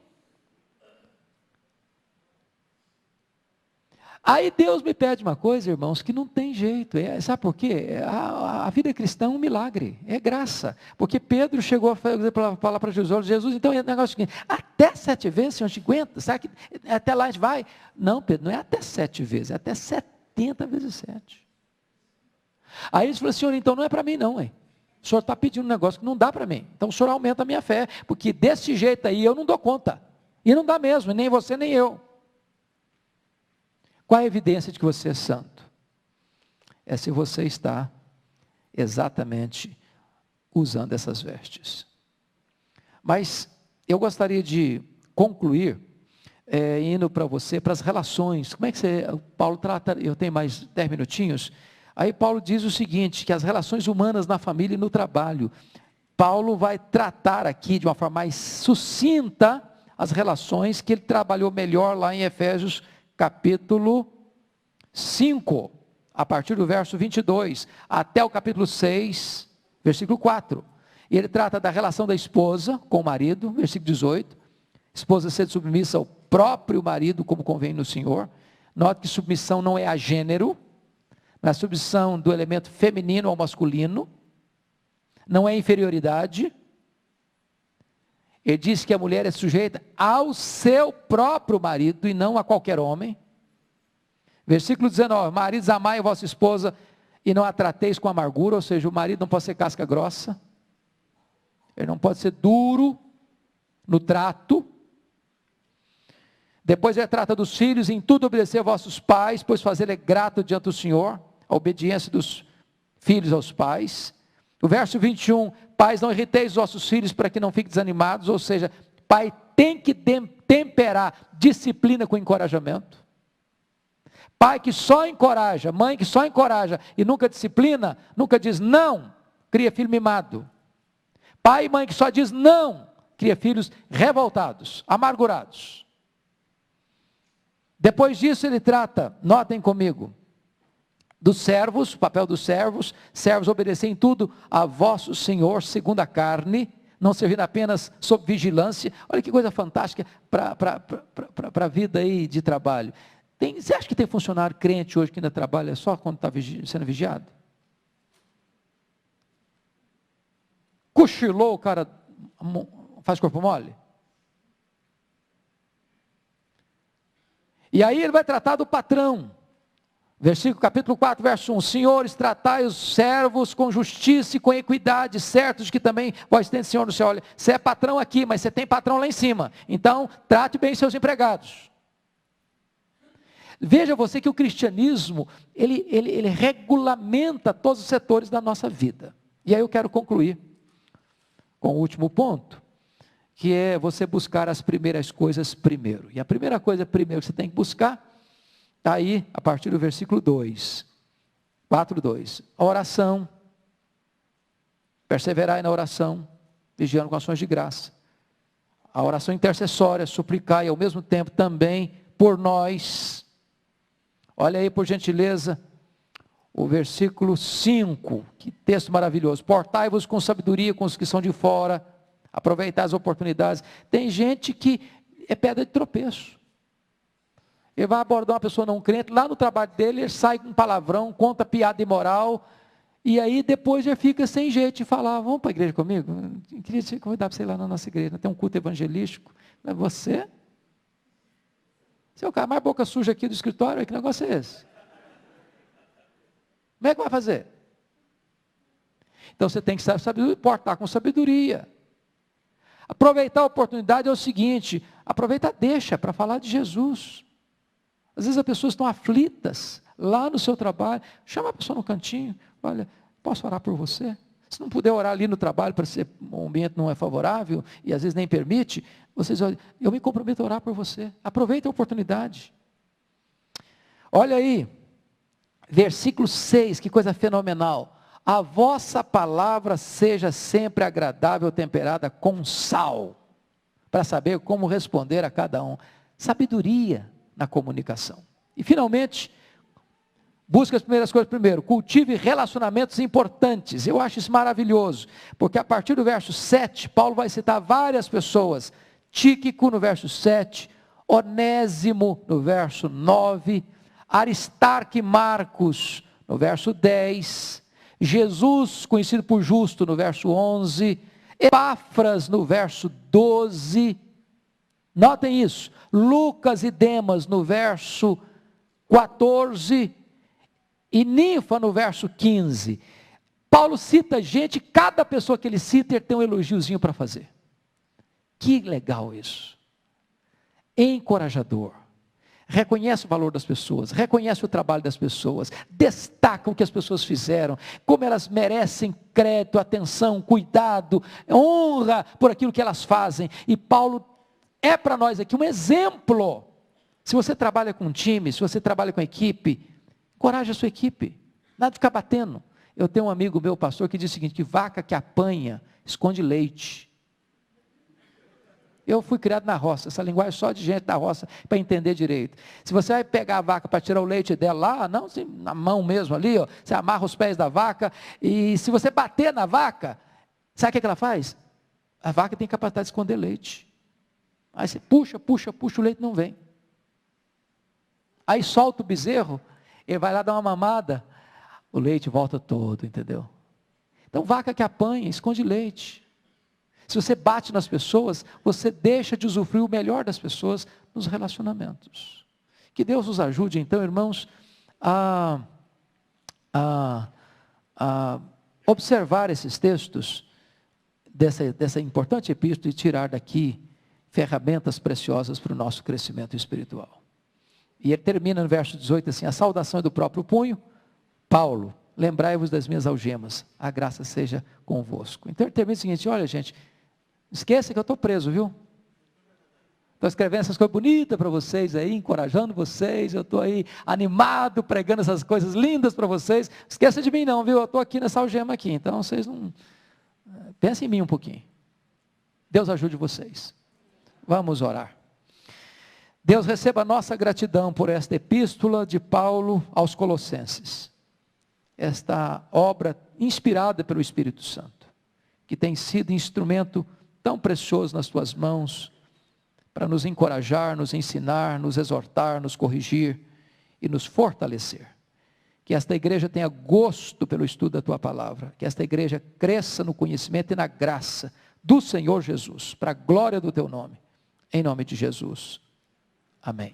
Aí Deus me pede uma coisa, irmãos, que não tem jeito. Sabe por quê? A vida cristã é um milagre, é graça. Porque Pedro chegou a falar para Jesus, então é um negócio seguinte, até 7 vezes, Senhor, 50? Será que até lá a gente vai? Não, Pedro, não é até 7 vezes, é até 70 vezes 7. Aí ele falou, Senhor, então não é para mim não, hein? O Senhor está pedindo um negócio que não dá para mim. Então o Senhor aumenta a minha fé, porque desse jeito aí eu não dou conta. E não dá mesmo, nem você nem eu. Qual a evidência de que você é santo? É se você está exatamente usando essas vestes. Mas eu gostaria de concluir, indo para você, para as relações. Como é que Paulo trata, eu tenho mais 10 minutinhos, aí Paulo diz o seguinte, que as relações humanas na família e no trabalho. Paulo vai tratar aqui de uma forma mais sucinta as relações que ele trabalhou melhor lá em Efésios capítulo 5, a partir do verso 22, até o capítulo 6, versículo 4. E ele trata da relação da esposa com o marido, versículo 18. Esposa sendo submissa ao próprio marido, como convém no Senhor. Note que submissão não é a gênero, não é a submissão do elemento feminino ao masculino, não é inferioridade. Ele diz que a mulher é sujeita ao seu próprio marido e não a qualquer homem. Versículo 19, maridos, amai a vossa esposa e não a trateis com amargura, ou seja, o marido não pode ser casca grossa, ele não pode ser duro no trato. Depois ele trata dos filhos, em tudo obedecer a vossos pais, pois fazer é grato diante do Senhor, a obediência dos filhos aos pais. O verso 21, pais, não irriteis os vossos filhos para que não fiquem desanimados, ou seja, pai tem que temperar disciplina com encorajamento. Pai que só encoraja, mãe que só encoraja e nunca disciplina, nunca diz não, cria filho mimado. Pai e mãe que só diz não, cria filhos revoltados, amargurados. Depois disso ele trata, notem comigo, dos servos, o papel dos servos. Servos, obedecem em tudo a vosso Senhor segundo a carne, não servindo apenas sob vigilância. Olha que coisa fantástica para a vida aí de trabalho. Você acha que tem funcionário crente hoje que ainda trabalha só quando está sendo vigiado? Cochilou, o cara faz corpo mole? E aí ele vai tratar do patrão. Capítulo 4, verso 1. Senhores, tratai os servos com justiça e com equidade, certos de que também vós tendes Senhor no céu. Olha, você é patrão aqui, mas você tem patrão lá em cima. Então, trate bem seus empregados. Veja você que o cristianismo, ele regulamenta todos os setores da nossa vida. E aí eu quero concluir com o último ponto, que é você buscar as primeiras coisas primeiro. E a primeira coisa primeiro que você tem que buscar, está aí a partir do versículo 2, 4:2. A oração, perseverai na oração, vigiando com ações de graça. A oração intercessória, suplicai ao mesmo tempo também por nós. Olha aí, por gentileza, o versículo 5, que texto maravilhoso. Portai-vos com sabedoria com os que são de fora, aproveitai as oportunidades. Tem gente que é pedra de tropeço. Ele vai abordar uma pessoa não crente, lá no trabalho dele, ele sai com um palavrão, conta piada imoral, e aí depois já fica sem jeito de falar, vamos para a igreja comigo? Eu queria te convidar para você ir lá na nossa igreja, tem um culto evangelístico. Mas você é o cara mais boca suja aqui do escritório, que negócio é esse? Como é que vai fazer? Então você tem que saber portar com sabedoria. Aproveitar a oportunidade é o seguinte, aproveita, deixa para falar de Jesus. Às vezes as pessoas estão aflitas lá no seu trabalho, chama a pessoa no cantinho, olha, posso orar por você? Se não puder orar ali no trabalho, para ser o ambiente não é favorável, e às vezes nem permite, vocês olham, eu me comprometo a orar por você, aproveita a oportunidade. Olha aí, versículo 6, que coisa fenomenal. A vossa palavra seja sempre agradável, temperada com sal, para saber como responder a cada um. Sabedoria na comunicação. E finalmente, busque as primeiras coisas primeiro, cultive relacionamentos importantes. Eu acho isso maravilhoso, porque a partir do verso 7, Paulo vai citar várias pessoas. Tíquico no verso 7, Onésimo no verso 9, Aristarco e Marcos, no verso 10, Jesus, conhecido por justo, no verso 11, Epáfras, no verso 12, notem isso, Lucas e Demas, no verso 14, e Ninfa, no verso 15. Paulo cita gente, cada pessoa que ele cita, ele tem um elogiozinho para fazer. Que legal isso. Encorajador. Reconhece o valor das pessoas, reconhece o trabalho das pessoas, destaca o que as pessoas fizeram, como elas merecem crédito, atenção, cuidado, honra por aquilo que elas fazem. E Paulo é para nós aqui um exemplo. Se você trabalha com um time, se você trabalha com equipe, encoraje a sua equipe, nada de ficar batendo. Eu tenho um amigo meu, pastor, que diz o seguinte, que vaca que apanha, esconde leite. Eu fui criado na roça, essa linguagem é só de gente da roça, para entender direito. Se você vai pegar a vaca para tirar o leite dela lá, não assim, na mão mesmo ali, ó, você amarra os pés da vaca, e se você bater na vaca, sabe o que ela faz? A vaca tem capacidade de esconder leite. Aí você puxa, o leite não vem. Aí solta o bezerro, ele vai lá dar uma mamada, o leite volta todo, entendeu? Então vaca que apanha, esconde leite. Se você bate nas pessoas, você deixa de usufruir o melhor das pessoas nos relacionamentos. Que Deus nos ajude, então, irmãos, a observar esses textos dessa importante epístola e tirar daqui ferramentas preciosas para o nosso crescimento espiritual. E ele termina no verso 18 assim, a saudação é do próprio punho, Paulo, lembrai-vos das minhas algemas, a graça seja convosco. Então ele termina o seguinte, olha gente, esqueça que eu estou preso, viu? Estou escrevendo essas coisas bonitas para vocês aí, encorajando vocês, eu estou aí animado, pregando essas coisas lindas para vocês, esqueça de mim não, viu? Eu estou aqui nessa algema aqui, então vocês não, pensem em mim um pouquinho. Deus ajude vocês. Vamos orar. Deus receba a nossa gratidão por esta epístola de Paulo aos Colossenses. Esta obra inspirada pelo Espírito Santo, que tem sido instrumento tão precioso nas tuas mãos, para nos encorajar, nos ensinar, nos exortar, nos corrigir e nos fortalecer. Que esta igreja tenha gosto pelo estudo da tua palavra, que esta igreja cresça no conhecimento e na graça do Senhor Jesus, para a glória do teu nome, em nome de Jesus. Amém.